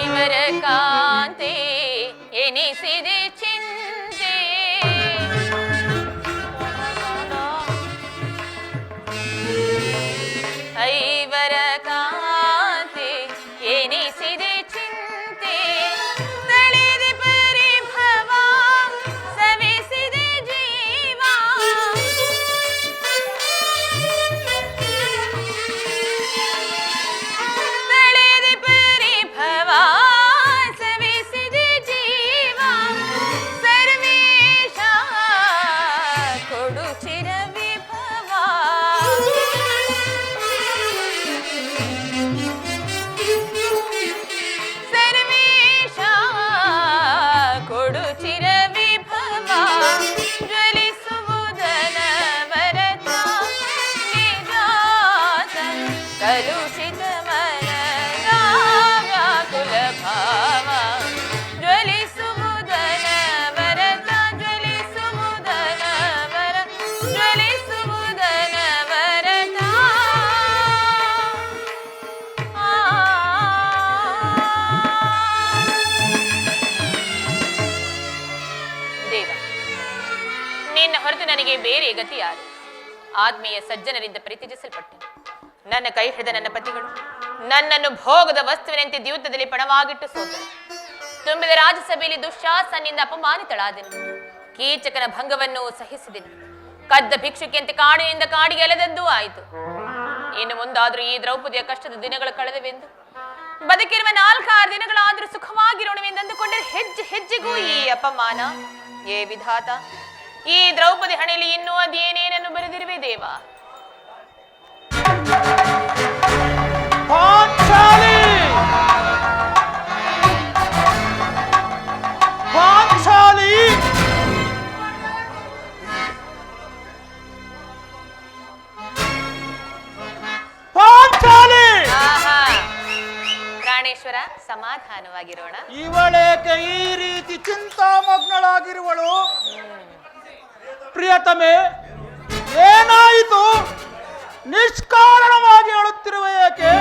ಐವರ ಕಾಂತೆ ಎನಿಸಿದೆ ಚಿಂತೆ ಐವರ ಕಾಂತೆ ಎನಿಸಿದೆ ಚಿಂತೆ ತಳೆದೆ ಪರಿಭವ ಸವಿಸಿದೆ ಜೀವ ತಳೆದೆ ಪರಿಭವ ಸವಿಸಿದೆ ಜೀವ ಸರ್ವೇಶ ಕೊಡು ಚಿರ ವಿಭವ ಸರ್ವೇಶ ಕೊಡು ಚಿರ ವಿಭವ ಜ್ವಲಿಸುವುದನ ವರತ ನಿಜಾತ ಕಲುಷಿತ ಮನದ ವ್ಯಾಕುಲ ಭಾವ ಜ್ವಲಿಸುವುದನ ವರತ ಜ್ವಲಿಸುವುದನ ವರತ ದೇವ, ನಿನ್ನ ಹೊರತು ನನಗೆ ಬೇರೆ ಗತಿ ಯಾರು? ಆತ್ಮೀಯ ಸಜ್ಜನರಿಂದ ಪರಿತ್ಯಜಿಸಲ್ಪಟ್ಟೆ. ನನ್ನ ಕೈ ಹಿಡಿದ ನನ್ನ ಪತಿಗಳು ನನ್ನನ್ನು ಭೋಗದ ವಸ್ತುವಿನಂತೆ ದ್ಯೂತದಲ್ಲಿ ಪಣವಾಗಿಟ್ಟು ಸೋತರು. ತುಂಬಿದ ರಾಜ್ಯಸಭೆಯಲ್ಲಿ ದುಶ್ಯಾಸನಿಂದ ಅಪಮಾನಿತಳಾದೆನು. ಕೀಚಕನ ಭಂಗವನ್ನು ಸಹಿಸಿದೆನು. ಕದ್ದ ಭಿಕ್ಷುಕಿಯಂತೆ ಕಾಡಿನಿಂದ ಕಾಡಿಗೆ ಅಲೆದದ್ದೂ ಆಯಿತು. ಇನ್ನು ಮುಂದಾದರೂ ಈ ದ್ರೌಪದಿಯ ಕಷ್ಟದ ದಿನಗಳು ಕಳೆದವೆಂದು, ಬದುಕಿರುವ 4-6 ದಿನಗಳಾದರೂ ಸುಖವಾಗಿರೋಣವೆಂದಂದುಕೊಂಡರೆ ಹೆಜ್ಜೆ ಹೆಜ್ಜೆಗೂ ಈ ಅಪಮಾನ. ಏ ವಿಧಾತ, ಈ ದ್ರೌಪದಿ ಹಣೆಯಲ್ಲಿ ಇನ್ನೂ ಅದೇನೇನನ್ನು ಬರೆದಿರುವೆ ದೇವ. ಪಾಂಚಾಲಿ ಪಾಂಚಾಲಿ ಪಾಂಚಾಲಿ ಪ್ರಾಣೇಶ್ವರ, ಸಮಾಧಾನವಾಗಿರೋಣ. ಇವಳೇಕೆ ಈ ರೀತಿ ಚಿಂತಾಮಗ್ನಳಾಗಿರುವಳು? ಪ್ರಿಯತಮೆ, ಏನಾಯಿತು? ನಿಷ್ಕಾರಣವಾಗಿ ಅಳುತ್ತಿರುವ ಏಕೆ?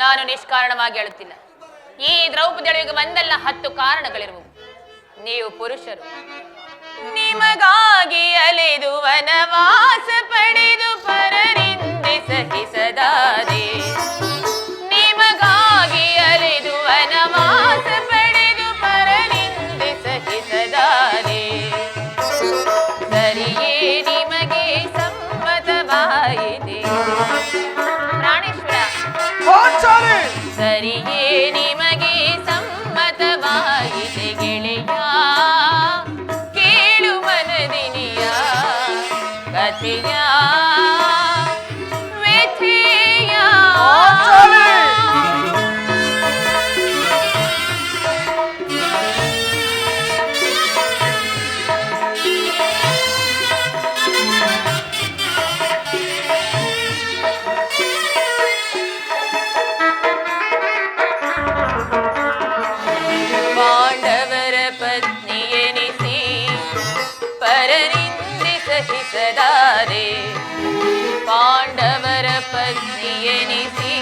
ನಾನು ನಿಷ್ಕಾರಣವಾಗಿ ಹೇಳುತ್ತಿಲ್ಲ. ಈ ದ್ರೌಪದಿಯೊಳಗೆ ಒಂದಲ್ಲ 10 ಕಾರಣಗಳಿರುವು. ನೀವು ಪುರುಷರು ನಿಮಗಾಗಿ ಅಲೆದು ವನವಾಸ ಪಡೆದು ಪರರಿಂದೆ ಸಹಿಸದಾದೆ. ನಿಮಗಾಗಿ ಅಲೆದು ವನವಾಸ ಪಡೆದು ಪರರಿಂದೆ ಸಹಿಸದಾದೆ. ಸರಿಯೇ ನಿಮಗೆ ಸಮ್ಮತವಾಯಿತೆ. ಪ್ರಾಣೇಶ್ವರ, ಸರಿಯೇ ನಿಮಗೆ ಸಹಿಸದಾರೆ ಪಾಂಡವರ ಪತ್ನಿ ಎನಿಸಿ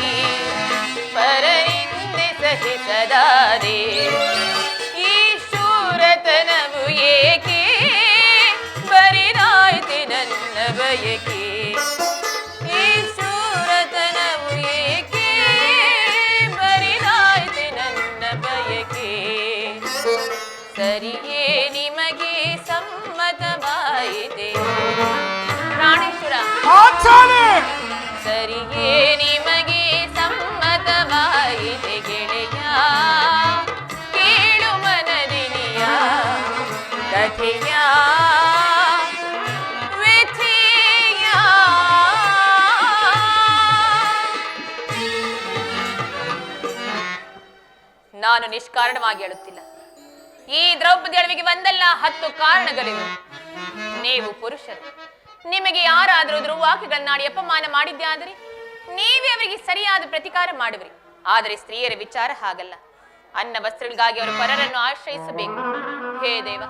ಪರನಿಂದೆ ಸಹಿಸದಾರೆ ಈ ಶೂರತನವು ಏಕೆ ಬರಿದಾಯ್ತೆ ನನ್ನ ಬಯಕೆ ಈ ಶೂರತನವು ಏಕೆ ಬರಿದಾಯ್ತೆ ನನ್ನ ಬಯಕೆ ಸರಿಯೇ ನಿಮಗೆ ಸಮ್ಮತವಾಯಿತೆ ಪ್ರಾಣೇಶ್ವರ ಸರಿಯೇ ನಿಮಗೆ ಸಮ್ಮತವಾಯಿತೆ ಗೆಳೆಯ ಕೇಳು ಮನದಿನಿಯ ಕಥೆಯ ವ್ಯಥೆಯ ನಾನು ನಿಷ್ಕಾರಣವಾಗಿ ಹೇಳುತ್ತಿಲ್ಲ. ಈ ದ್ರೌಪದಿ ಅಳವಿಗೆ ಒಂದಲ್ಲ 10 ಕಾರಣಗಳಿವೆ. ನೀವು ಪುರುಷರು, ನಿಮಗೆ ಯಾರಾದರೂ ದುರ್ವಾಕ್ಯಗಳನ್ನಾಡಿ ಅಪಮಾನ ಮಾಡಿದ್ದೆ ಆದರೆ ನೀವೇ ಅವರಿಗೆ ಸರಿಯಾದ ಪ್ರತಿಕಾರ ಮಾಡುವಿರಿ. ಆದರೆ ಸ್ತ್ರೀಯರ ವಿಚಾರ ಹಾಗಲ್ಲ. ಅನ್ನ ವಸ್ತ್ರಗಳಿಗಾಗಿ ಅವರು ಪರರನ್ನು ಆಶ್ರಯಿಸಬೇಕು. ಹೇ ದೇವ,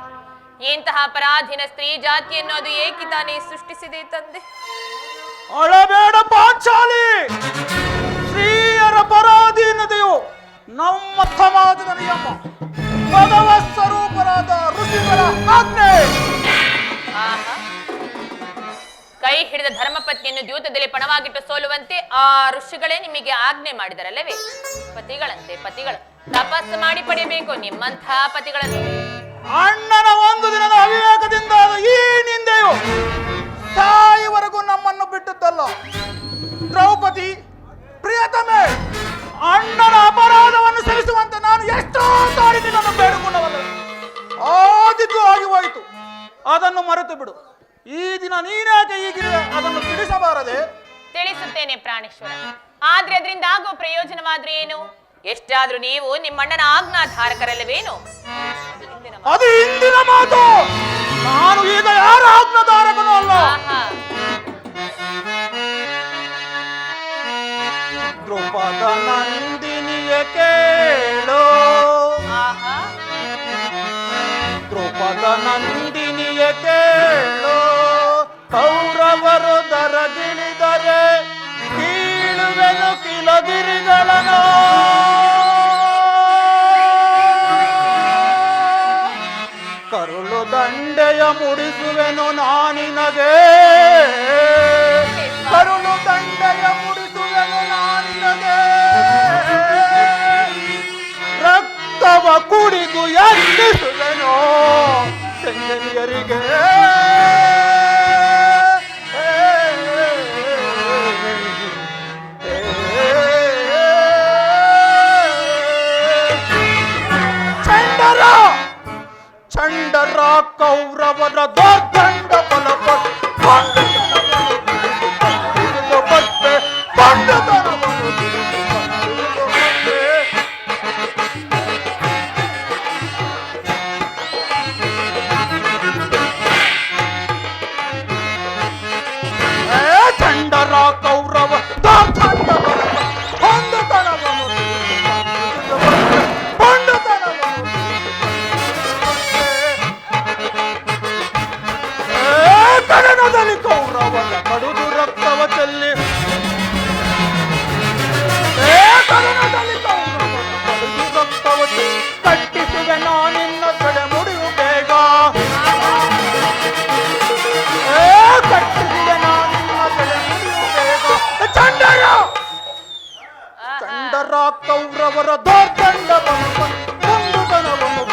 ಇಂತಹ ಪರಾಧೀನ ಸ್ತ್ರೀ ಜಾತಿಯನ್ನು ಅದು ಏಕೆ ತಾನೇ ಸೃಷ್ಟಿಸಿದೆ ತಂದೆ? ಅಳಬೇಡ ಪಾಂಚಾಲಿ, ಸ್ತ್ರೀಯರ ಪರಾಧೀನತೆಯು ನಮ್ಮ ಸಮಾಜದ ನಿಯಮ, ಭಗವ ಸ್ವರೂಪರಾದ ಋಷಿಗಳ ಆಜ್ಞೆ. ಆಹಾ, ಕೈ ಹಿಡಿದ ಧರ್ಮಪತ್ನಿಯನ್ನು ದ್ಯೂತದಲ್ಲಿ ಪಣವಾಗಿಟ್ಟು ಸೋಲುವಂತೆ ಆ ಋಷಿಗಳೇ ನಿಮಗೆ ಆಜ್ಞೆ ಮಾಡಿದರಲ್ಲವೇ? ಪತಿಗಳಂತೆ ಪತಿಗಳು ತಪಸ್ಸು ಮಾಡಿ ಪಡೆಯಬೇಕು ನಿಮ್ಮಂತಹ ಪತಿಗಳನ್ನು. ಅಣ್ಣನ ಒಂದು ದಿನದ ಅವಿವೇಕದಿಂದ ಈ ನಿಂದೆಯು ತಾಯಿವರೆಗೂ ನಮ್ಮನ್ನು ಬಿಟ್ಟದ್ದಲ್ಲ. ದ್ರೌಪದಿ ಪ್ರಿಯತಮೆ, ಅಣ್ಣನ ಅಪರಾಧವನ್ನು ಸಹಿಸುವಂತೆ ನಾನು ಎಷ್ಟೋ ತಾಳಿ ನಿನ್ನನ್ನು ಬೇಡಿಕೊಂಡವಲ್ಲ. ಆದಿದ್ದು ಆಗಿ ಹೋಯಿತು, ಅದನ್ನು ಮರೆತು ಬಿಡು. ಈ ದಿನ ನೀನಾಕೆ ಈಗಿನ ಅದನ್ನು ತಿಳಿಸಬಾರದೆ? ತಿಳಿಸುತ್ತೇನೆ ಪ್ರಾಣೇಶ್ವರ, ಆದ್ರೆ ಅದರಿಂದ ಆಗುವ ಪ್ರಯೋಜನವಾದ್ರೆ ಏನು? ಎಷ್ಟಾದ್ರೂ ನೀವು ನಿಮ್ಮಣ್ಣನ ಆಜ್ಞಾಧಾರಕರಲ್ಲವೇನು? ಅದು ಇಂದಿನ ಮಾತು. ನಾನು ಈಗ ಯಾರ ಆಜ್ಞಾಧಾರಕನೂ ಅಲ್ಲ. ದ್ರೌಪದ ನಂದಿನಿಯ ಕೇಳೋ, ದ್ರೌಪದ ನಂದಿನಿಯ ಕೇಳೋ, ಕೌರವರು ದರಗಿಳಿದರೆ ಕೀಳುವೆನು ಕಿಲಗಿರಿಗಳನ್ನು. ಕರುಳು ದಂಡೆಯ ಮುಡಿಸುವೆನು ನಾನಿನಗೆ, ಕರುಳು ದಂಡೆಯ ಮುಡಿಸುವೆನು ನಾನಿನಗೆ. ರಕ್ತವ ಕುಡಿದು ಎನ್ನಿಸುವೆನು ಸಂಗನಿಯರಿಗೆ. ಚಂಡರ ಕೌರವರ ದೊಡ್ಡ ಬಲಪಟ್ಟು ಚಂಡರ ಕೌರವ ಕೌರವನ ಕಡುದು ರಕ್ತವ ಚೆಲ್ಲಿ, ಕಡುದು ರಕ್ತವ ಕಟ್ಟಿಸುವೆ ನಾನಿನ್ನ ಕಡೆ ಮುಡಿಯು ಬೇಗ. ಕಟ್ಟಿಸುವೆ ನಾನಿನ್ನ ಕಡೆ ಮುಡಿಯು ಬೇಗ. ಚಂಡರ ಚಂಡರ ಕೌರವರ ದೊಡ್ಡ ಒಂದು ತನವನ್ನು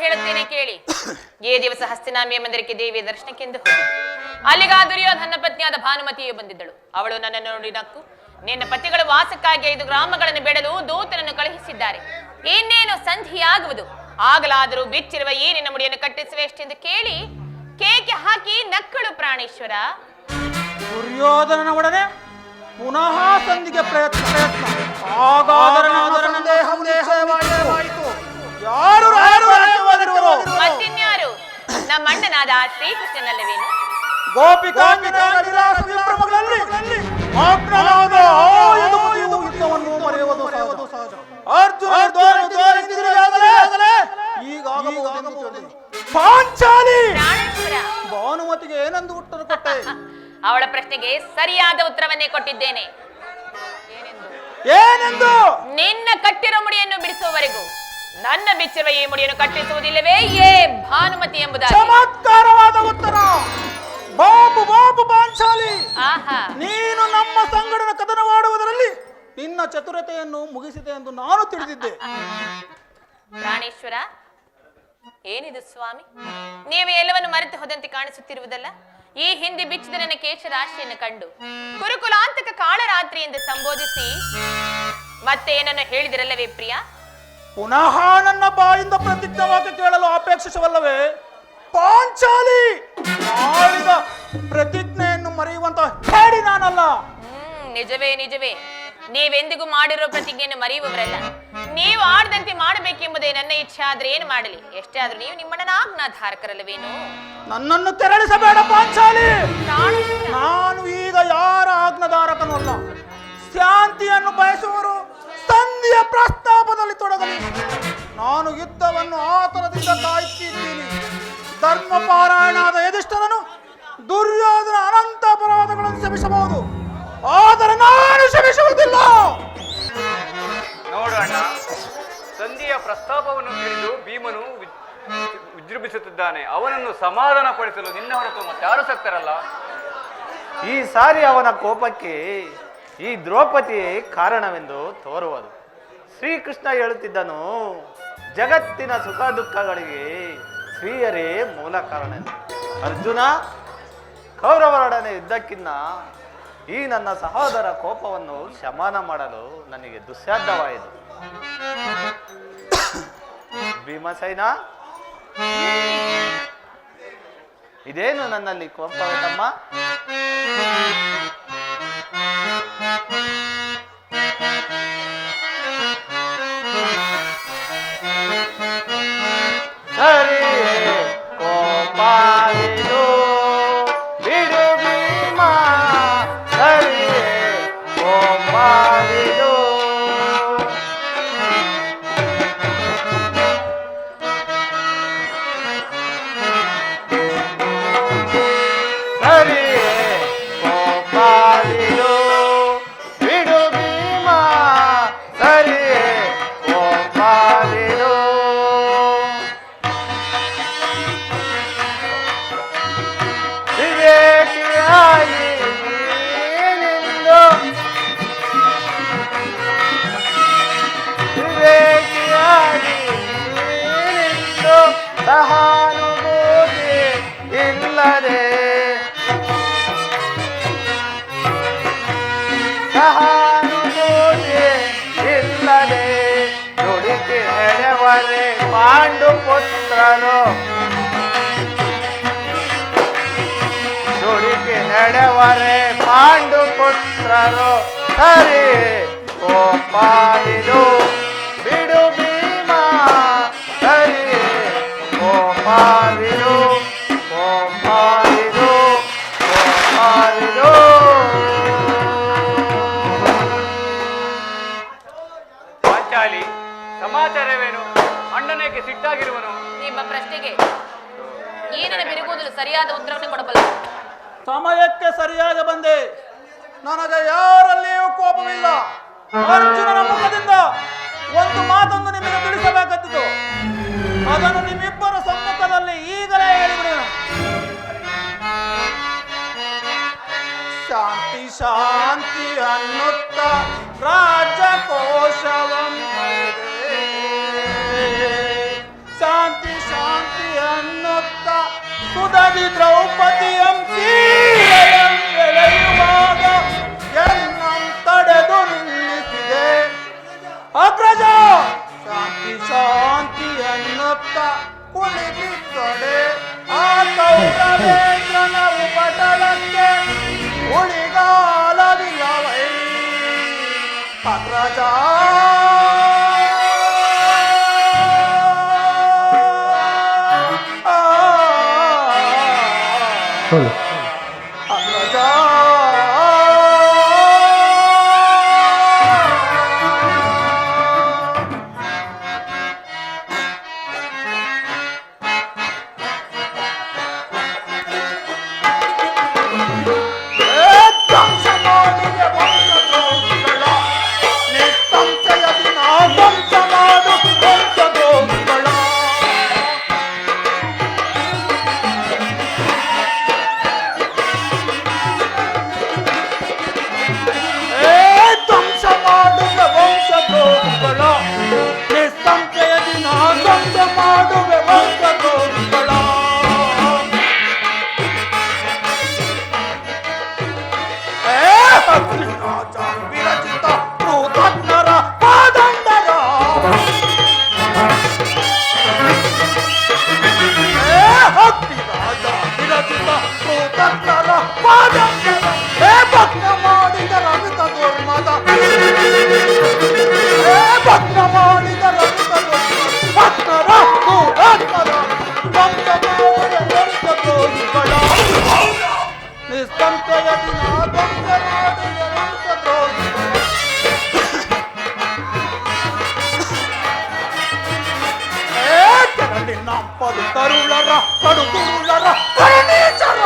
ಹೇಳುತ್ತೇನೆ ಕೇಳಿ. ಈ ದಿವಸ ಹಸ್ತಿನಾಮಿಯ ಮಂದಿರಕ್ಕೆ ದೇವಿಯ ದರ್ಶನಕ್ಕೆಂದು ಹೋಗಿ ಅಲ್ಲಿಗ ದುರ್ಯೋಧನ ಪತ್ನಿಯಾದ ಭಾನುಮತಿಯು ಬಂದಿದ್ದಳು. ಅವಳು ನನ್ನನ್ನು ನೋಡಿ ನಕ್ಕು, ನಿನ್ನ ಪತಿಗಳು ವಾಸಕ್ಕಾಗಿ 5 ಗ್ರಾಮಗಳನ್ನು ಬೇಡಲು ದೂತನನ್ನು ಕಳುಹಿಸಿದ್ದಾರೆ, ಇನ್ನೇನು ಸಂಧಿಯಾಗುವುದು, ಆಗಲಾದರೂ ಬಿಚ್ಚಿರುವ ಈ ನಿನ್ನ ಮುಡಿಯನ್ನು ಕಟ್ಟಿಸುವೆ ಎಷ್ಟೆಂದು ಕೇಳಿ ಕೇಕೆ ಹಾಕಿ ನಕ್ಕಳು ಪ್ರಾಣೇಶ್ವರ. ದುರ್ಯೋಧನನ ಒಡನೆ ಪುನಃ ಸಂಧಿಗೆ ಪ್ರಯತ್ನ. ಹಾಗಾದರೆ ಸಂದೇಹವಾಯಿತು. ಯಾರು ಮತ್ತಿನ್ಯಾರು? ನಮ್ಮಣ್ಣನಾದ ಶ್ರೀಕೃಷ್ಣನಲ್ಲವೇನು? ಗೋಪಿಕಾಂಗಿನ ವಿಲಾಸ ವಿಭ್ರಮಗಳಲ್ಲಿ ಯುದ್ಧವನ್ನು ಮರೆಯುವುದು ಸಹಜ. ಅರ್ಜುನ ಈಗಾಗಬಹುದು. ಪಾಂಚಾಲಿ ಪ್ರಾಣೇಶ್ವರ, ಭಾನುಮತಿಗೆ ಏನೆಂದು ಉತ್ತರ ಕೊಟ್ಟೆ? ಅವಳ ಪ್ರಶ್ನೆಗೆ ಸರಿಯಾದ ಉತ್ತರವನ್ನೇ ಕೊಟ್ಟಿದ್ದೇನೆ. ಏನೆಂದು? ನಿನ್ನ ಕಟ್ಟಿರೋ ಮುಡಿಯನ್ನು ಬಿಡಿಸುವವರೆಗೂ ನನ್ನ ಬಿಚ್ಚಿರುವ ಈ ಮುಡಿಯನ್ನು ಕಟ್ಟಿಸುವುದಿಲ್ಲವೇ ಏ ಭಾನುಮತಿ ಎಂಬುದಾಗಿ. ಚಮತ್ಕಾರವಾದ ಉತ್ತರ. ಬಾಬು ಬಾಬು ಪಾಂಚಾಲಿ, ಆಹಾ, ನೀನು ನಮ್ಮ ಸಂಗಡನ ಕದನವಾಡುವುದರಲ್ಲಿ ನಿನ್ನ ಚತುರತೆಯನ್ನು ಮುಗಿಸಿದೆ ಎಂದು ನಾನು ತಿಳಿದಿದ್ದೆ. ಪ್ರಾಣೇಶ್ವರ, ಏನಿದು ಸ್ವಾಮಿ, ನೀವು ಎಲ್ಲವನ್ನು ಮರೆತು ಹೋದಂತೆ ಕಾಣಿಸುತ್ತಿರುವುದಲ್ಲ. ಈ ಹಿಂದೆ ಬಿಚ್ಚಿದ ನನ್ನ ಕೇಶ ರಾಶಿಯನ್ನು ಕಂಡು ಕುರುಕುಲಾಂತಕ ಕಾಳರಾತ್ರಿ ಎಂದು ಸಂಬೋಧಿಸಿ ಮತ್ತೆ ಏನನ್ನು ಹೇಳಿದಿರಲ್ಲವೇ ಪ್ರಿಯ? ಪುನಃ ನನ್ನ ಬಾಯಿಂದ ಪ್ರತಿಜ್ಞವಾದ ಕೇಳಲು ಅಪೇಕ್ಷಿಸವಲ್ಲವೇ ಪಾಂಚಾಲಿ? ಮಾಡಿದ ಪ್ರತಿಜ್ಞೆಯನ್ನು ಮರೆಯುವಂತ ಹೇಳಿ ನಾನಲ್ಲ. ನಿಜವೇ. ನೀವೆಂದಿಗೂ ಮಾಡಿರೋ ಪ್ರತಿಜ್ಞೆಯನ್ನು ಮರೆಯುವವರಲ್ಲ. ನೀವು ಆಡದಂತೆ ಮಾಡಬೇಕೆಂಬುದೇ ನನ್ನ ಇಚ್ಛೆ. ಆದ್ರೆ ಏನು ಮಾಡಲಿ, ಎಷ್ಟೇ ಆದ್ರೂ ನೀವು ನಿಮ್ಮನ್ನ ಆಜ್ಞಾಧಾರಕರಲ್ಲವೇನು? ನನ್ನನ್ನು ತೆರಳಿಸಬೇಡ ಪಾಂಚಾಲಿ. ನಾನು ಈಗ ಯಾರ ಆಜ್ಞಾಧಾರಕನೂ ಅಲ್ಲ. ಶಾಂತಿಯನ್ನು ಬಯಸುವರು ಸಂಧಿಯ ಪ್ರಸ್ತಾಪದಲ್ಲಿ ತೊಡಗಲಿ. ನಾನು ಯುದ್ಧವನ್ನು ಆತರದಿಂದ ಕಾಯುತ್ತಿದ್ದೀನಿ. ಧರ್ಮಪಾರಾಯಣಾದ ಯಧಿಷ್ಠರನು ದುರ್ಯೋಧನ ಅನಂತ ಅಪರಾಧಗಳನ್ನು ಕ್ಷಮಿಸಬಹುದು, ಆದರೆ ನಾನು ಕ್ಷಮಿಸುವುದಿಲ್ಲ. ನೋಡೋಣ, ಸಂಧಿಯ ಪ್ರಸ್ತಾಪವನ್ನು ತಿಳಿದು ಭೀಮನು ವಿಜೃಂಭಿಸುತ್ತಿದ್ದಾನೆ. ಅವನನ್ನು ಸಮಾಧಾನ ಪಡಿಸಲು ನಿನ್ನ ಹೊರತು ಮತ್ತಾರು ಸಕ್ತರಲ್ಲ. ಈ ಸಾರಿ ಅವನ ಕೋಪಕ್ಕೆ ಈ ದ್ರೌಪದಿಯೇ ಕಾರಣವೆಂದು ತೋರುವುದು. ಶ್ರೀಕೃಷ್ಣ ಹೇಳುತ್ತಿದ್ದನು, ಜಗತ್ತಿನ ಸುಖ ದುಃಖಗಳಿಗೆ ಸ್ತ್ರೀಯರೇ ಮೂಲ ಕಾರಣ. ಅರ್ಜುನ, ಕೌರವರೊಡನೆ ಯುದ್ಧಕ್ಕಿನ್ನ ಈ ನನ್ನ ಸಹೋದರ ಕೋಪವನ್ನು ಶಮನ ಮಾಡಲು ನನಗೆ ದುಸ್ಸಾಧ್ಯವಾಯಿತು. ಭೀಮಸೇನ, ಇದೇನು ನನ್ನಲ್ಲಿ ಕೋಪವೇ ತಮ್ಮ? ಸರಿ ಕೋಪಾಯಿದು ಬಿಡು ಭೀಮ, ಸರಿ ಕೋಪಾಯಿದು. ಸರಿ ಕೋಪಾಯಿದು ಬಿಡು ಭೀಮ, ಸರಿ ಕೋಪಾಯಿದು. ವಿವೇಕಿಯಾಗಿ ನಿಂದು, ವಿವೇಕಿಯಾಗಿ ನಿಂದು ಸಹಾನುಭೂತಿ ಇಲ್ಲದೆ, ಸಹಾನುಭೂತಿ ಇಲ್ಲದೆ ದುಡಿಕೆ ನಡೆವರೆ ಪಾಂಡು ಪುತ್ರನು, ದುಡಿಕೆ ನಡೆವರೆ ಪಾಂಡು ಪುತ್ರರು. ಸರಿ ಕೋಪಾಯಿದು ಬಿಡು ಭೀಮ, ಸರಿ ಕೋಪಾಯಿದು, ಕೋಪಾಯಿದು, ಕೋಪಾಯಿದು. ಪಾಂಚಾಲಿ, ಸಮಾಚಾರವೇನು? ಅಣ್ಣನೇಕೆ ಸಿಟ್ಟಾಗಿರುವನು? ನಿಮ್ಮ ಪ್ರಶ್ನೆಗೆ ಏನೇನು ಬಿರುಗುವುದಲು ಸರಿಯಾದ ಉತ್ತರವನ್ನು ಕೊಡಬಲ್ಲ. ಸಮಯಕ್ಕೆ ಸರಿಯಾಗಿ ಬಂದೆ. ನನಗೆ ಯಾರಲ್ಲಿಯೂ ಕೋಪವಿಲ್ಲ. ಅರ್ಜುನನ ಮುಖದಿಂದ ಒಂದು ಮಾತೊಂದು ನಿಮಗೆ ತಿಳಿಸಬೇಕಾದ್ದು, ಅದನ್ನು ನಿಮ್ಮಿಬ್ಬರ ಸಮ್ಮುಖದಲ್ಲಿ ಈಗಲೇ ಹೇಳಿಬಿಡೋಣ. ಶಾಂತಿ ಶಾಂತಿ ಅನ್ನುತ್ತ ರಾಜಕೋಶವಂ ಶಾಂತಿ ಶಾಂತಿ ಅನ್ನುತ್ತ ಸುಧದಿ ದ್ರೌಪದಿಯಂ ಸೀರೆಯಂ ಎಳೆಯುವಾಗ ಎನ್ನಂ ತಡೆದು ನಿಲ್ಲಿಸಿದೆ. ಅಗ್ರಜ, ಶಾಂತಿ ಶಾಂತಿ ಅನ್ನುತ್ತ ಕುಳಿತಿದ್ದಡೆ ಆ ಕೌರವೇಂದ್ರನ ಉಪಟಳಕ್ಕೆ ಉಳಿಗಾಲವಿಲ್ಲವೈ. ಅಗ್ರಜ, ಅಗ್ರಜ, ಸಂಧಿಯ ದಿನ ಭಂಗ ಮಾಡಿದೆನೆಂತ ದ್ರೋಹಿ. ಕೆರಳಿ ನಂಪದು ತರುಳರ ಕಡು ತುರುಳರ ಕರುಣೀಚರ.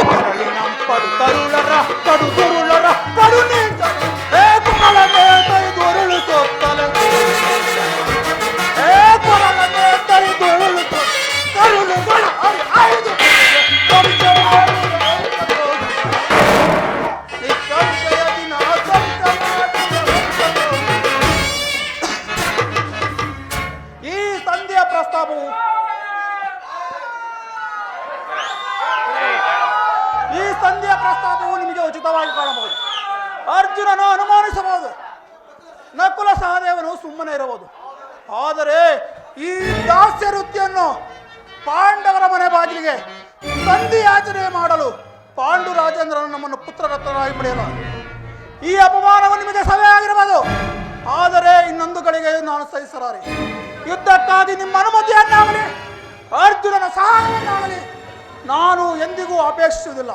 ಕೆರಳಿ ನಂಪದು ತರುಳರ ಕಡು ತುರುಳರ ಕರುಣೀಚರ. ಕುಮಲನೆ ತೈದುರುಳು ಸೊತ್ತಲೆ ಕೊರಳನೆ ತೈದುರುಳು ಕರುಳುಗಳ ಐದು ಈ ಸಂಧಿಯ ಪ್ರಸ್ತಾಪವು ನಿಮಗೆ ಉಚಿತವಾಗಿ ಕಾಣಬಹುದು. ಅರ್ಜುನನು ಅನುಮಾನಿಸಬಹುದು, ನಕುಲ ಸಹದೇವನು ಸುಮ್ಮನೆ ಇರಬಹುದು. ಆದರೆ ಈ ದಾಸ್ಯ ವೃತ್ತಿಯನ್ನು ಪಾಂಡವರ ಮನೆ ಬಾಗಿಲಿಗೆ ಸಂಧಿ ಯಾಚನೆ ಮಾಡಲು ಪಾಂಡು ರಾಜೇಂದ್ರನು ನಮ್ಮನ್ನು ಪುತ್ರರತ್ನರಾಗಿ ಪಡೆಯಲು ಈ ಅಪಮಾನವು ನಿಮಗೆ ಸಭೆಯಾಗಿರಬಹುದು. ಆದರೆ ಇನ್ನೊಂದು ಗಳಿಗೆ ನಾನು ಸಹಿಸಲಾರೆ. ಯುದ್ಧಕ್ಕಾಗಿ ನಿಮ್ಮ ಅನುಮತಿಯನ್ನಾಗಲಿ ಅರ್ಜುನನ ಸಹಾಯವನ್ನಾಗಲಿ ನಾನು ಎಂದಿಗೂ ಅಪೇಕ್ಷಿಸುವುದಿಲ್ಲ.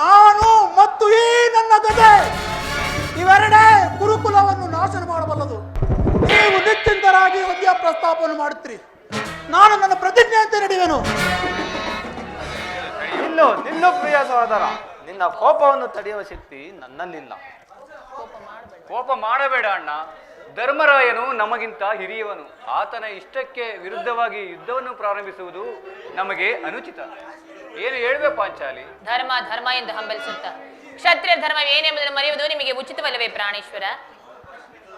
ನಾನು ಮತ್ತು ಈ ನನ್ನ ಗದೆ ಇವೆರಡೇ ಗುರುಕುಲವನ್ನು ನಾಶನ ಮಾಡಬಲ್ಲದು. ನೀವು ನಿಶ್ಚಿಂತರಾಗಿ ಸದ್ಯ ಪ್ರಸ್ತಾಪವನ್ನು ಮಾಡುತ್ತೀರಿ. ನಾನು ನನ್ನ ಪ್ರತಿಜ್ಞೆಯಂತೆ ನಡೆಯುವೆನು. ನಿಲ್ಲು ಪ್ರಿಯ ಸಹೋದರ, ನಿನ್ನ ಕೋಪವನ್ನು ತಡೆಯುವ ಶಕ್ತಿ ನನ್ನಲ್ಲಿಲ್ಲ. ಕೋಪ ಮಾಡಬೇಡ ಅಣ್ಣ. ಧರ್ಮರಾಯನು ನಮಗಿಂತ ಹಿರಿಯವನು. ಆತನ ಇಷ್ಟಕ್ಕೆ ವಿರುದ್ಧವಾಗಿ ಯುದ್ಧವನ್ನು ಪ್ರಾರಂಭಿಸುವುದು ನಮಗೆ ಅನುಚಿತ. ಏನು ಹೇಳುವೆ ಪಾಂಚಾಲಿ? ಧರ್ಮ ಧರ್ಮ ಎಂದು ಹಂಬಲಿಸುತ್ತ ಕ್ಷತ್ರಿಯ ಧರ್ಮವೇನೆಂಬುದನ್ನು ಮರೆಯುವುದು ನಿಮಗೆ ಉಚಿತವಲ್ಲವೇ ಪ್ರಾಣೇಶ್ವರ?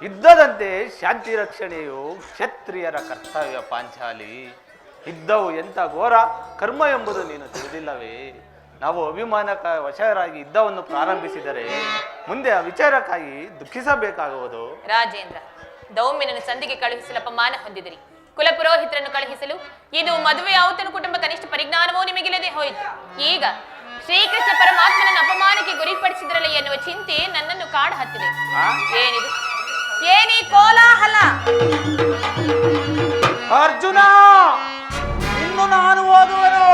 ಯುದ್ಧದಂತೆ ಶಾಂತಿ ರಕ್ಷಣೆಯು ಕ್ಷತ್ರಿಯರ ಕರ್ತವ್ಯ ಪಾಂಚಾಲಿ. ಯುದ್ಧವು ಎಂಥ ಘೋರ ಕರ್ಮ ಎಂಬುದು ನೀನು ತಿಳಿದಿಲ್ಲವೇ? ನಾವು ಅಭಿಮಾನಕ ವಶರಾಗಿ ಯುದ್ಧವನ್ನು ಪ್ರಾರಂಭಿಸಿದರೆ ಮುಂದೆ ಆ ವಿಚಾರಕ್ಕಾಗಿ ದುಃಖಿಸಬೇಕಾಗುವುದು. ರಾಜೇಂದ್ರ, ದೌಮ್ಯನನ್ನು ಸಂಧಿಗೆ ಕಳುಹಿಸಲು ಅಪಮಾನ ಹೊಂದಿದಿರಿ. ಕುಲಪುರೋಹಿತರನ್ನು ಕಳುಹಿಸಲು ಇದು ಮದುವೆ ಔತಣ ಕುಟುಂಬ ಕನಿಷ್ಠ ಪರಿಜ್ಞಾನವೂ ನಿಮಗಿಲ್ಲದೆ ಹೋಯಿತು. ಈಗ ಶ್ರೀಕೃಷ್ಣ ಪರಮಾತ್ಮನನ್ನು ಅಪಮಾನಕ್ಕೆ ಗುರಿಪಡಿಸಿದ್ರಲ್ಲ ಎನ್ನುವ ಚಿಂತೆ ನನ್ನನ್ನು ಕಾಡ ಹತ್ತಿದೆ. ಏನಿದು? ಏನಿ ಕೋಲಾಹಲ? ಅರ್ಜುನ, ಇನ್ನು ನಾನು ಹೋಗುವೆನು.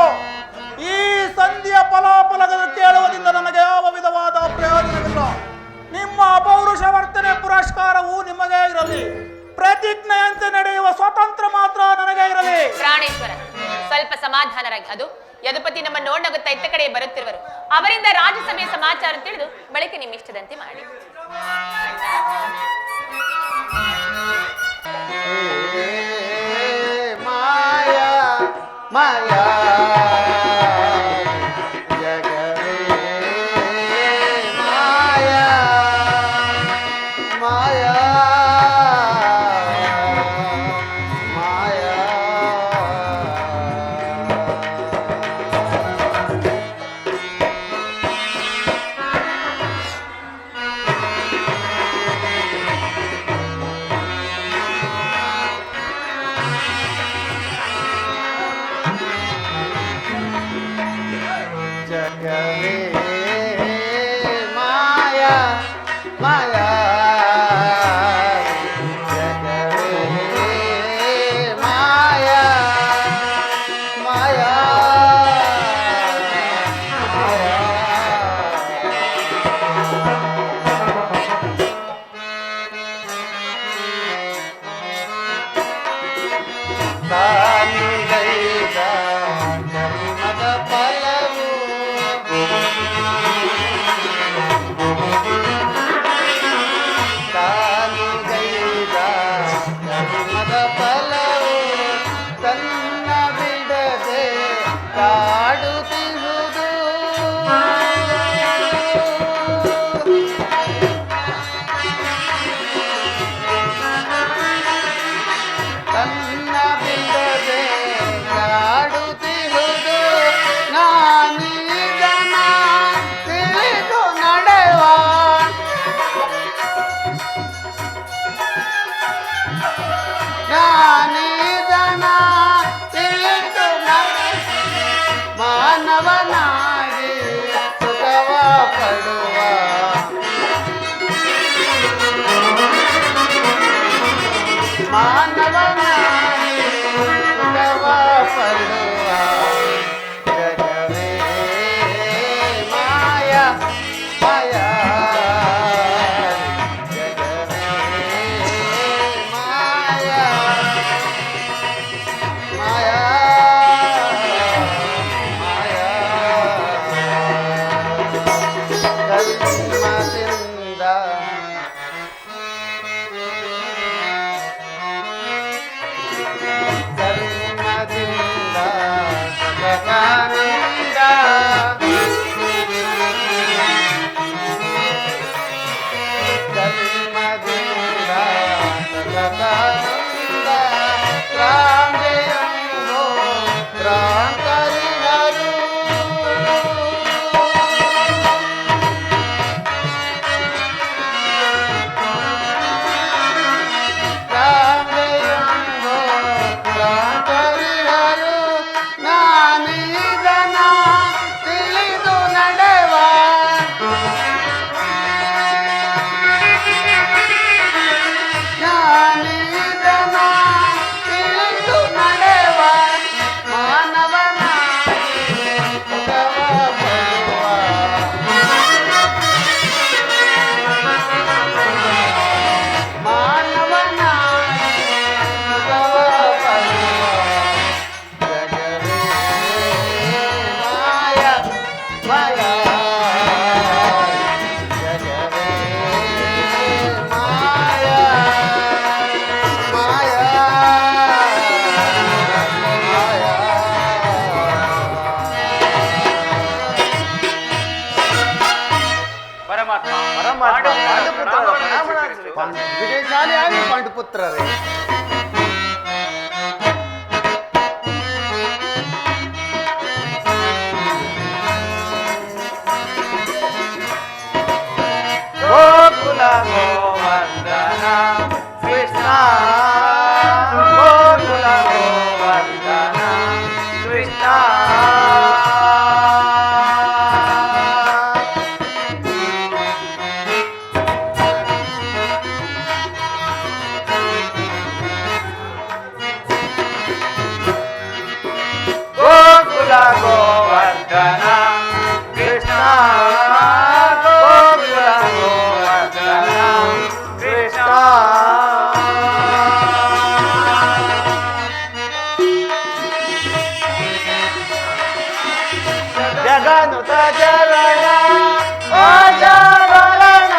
ಈ ಸಂಧಿಯ ಫಲಾಫಲಗಳು ಕೇಳುವುದರಿಂದ ನನಗೆ ಯಾವ ವಿಧವಾದ ಪ್ರಯೋಜನವಿಲ್ಲ. ನಿಮ್ಮ ಅಪೌರುಷ ವರ್ತನೆ ಪುರಸ್ಕಾರವು ನಿಮಗೆ ಇರಲಿ. ಪ್ರತಿಜ್ಞೆಯಂತೆ ನಡೆಯುವ ಸ್ವತಂತ್ರ ಮಾತ್ರ ನನಗೆ ಇರಲಿ. ಪ್ರಾಣೇಶ್ವರ, ಸ್ವಲ್ಪ ಸಮಾಧಾನರಾಗಿ. ಅದು ಯದುಪತಿ ನಮ್ಮ ನೋಡ್ನಗುತ್ತಾ ಇತ್ತ ಕಡೆ ಬರುತ್ತಿರುವರು. ಅವರಿಂದ ರಾಜ್ಯಸಭೆಯ ಸಮಾಚಾರ ತಿಳಿದು ಬಳಿಕ ನಿಮ್ಮ ಇಷ್ಟದಂತೆ ಮಾಡಿ. ಮಾಯಾ ಮಾಯಾ ಜಗವೇ ಮಾಯಾ ಮಾಯಾ ಮಾಯಾ. ಜಗವೇ ಮಾಯಾ ಮಾಯಾ ಜಗವೇ ಮಾಯಾ ಮಾಯಾ ತಾನುಗೈದ ಧರ್ಮದ ಫಲವು ತಾನುಗೈದ ಧರ್ಮದ ಫಲವು ತನ್ನ ಬಿಡದೆ ಕಾಡುತ್ತಿರುವುದು. ತನ್ನ ಬಿಡದೆ ಕಾಡುತ್ತಿರುವುದು. ನಾನೀಗನ ತಿಳಿದು ನಡೆವ ನಾನೀಗನ ತಿಳಿದು ಮಾನವನಾಗಿ ಸುಖವ ಪಡುವ ಮಾನವನಾಗಿ ಸುಖವ ಪಡುವ ವ್ರತದಿಂದ ರಾಮಜಯಂಗೋ ರಾಮಕರಿಹರು ರಾಮಜಯಂಗೋ ರಾಮಕರಿಹರು ನಾನೀದನ ತಿಳಿದು ನಡೆವ ಜ್ಞಾನಿದನ ತಿಳಿದು ನಡೆವ ಮಾನವನಾಗಿ ಸುಖವ ಪಡುವ ಮಾನವನಾಗಿ ಸುಖವ ಪಡುವ ಜಗವೇ ಮಾಯ ಮಾಯ ಜಗವೇ ಮಾಯ ಮಾಯ ಪರಮಾತ್ಮ ವಿಜಯಶಾಲಿಯಾಗಿ ಪಾಂಡುಪುತ್ರರೇ ಗೋಕುಲ ಗೋವರ್ಧನ ಕೃಷ್ಣ ಗೋಕುಲ ಗೋವರ್ಧನ ಕೃಷ್ಣ ಗೋಕುಲ ಗೋವರ್ಧನ ಕೃಷ್ಣ ಗೋಕುಲ ಗೋವರ್ಧನ ಕೃಷ್ಣ ಜಗನುತ ಜರಣ ಆಜಾವರಣ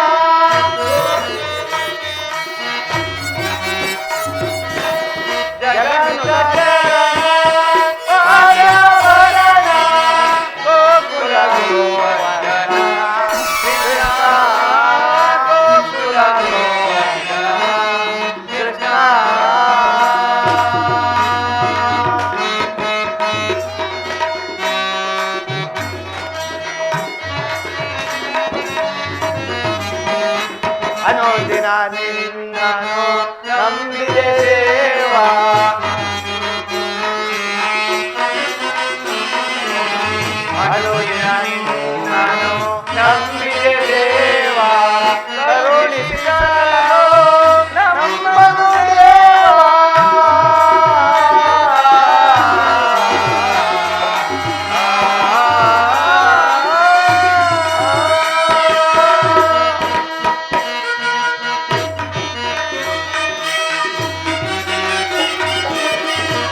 ಜಗನುತ ಜರಣ ಆಜಾವರಣ ಗೋಕುಲ ಗೋವರ್ಧನ ಕೃಷ್ಣ ಗೋಕುಲ ಗೋವರ್ಧನ ಕೃಷ್ಣ ಅನುದಿನ ನಿನ್ನನು ನಂಬಿದೆ ದೇವ ಅನುದಿನ ನಿನ್ನನು ನಂಬಿದೆ ದೇವ ಕರುಣಿಸಿದನು ನಮ್ಮನು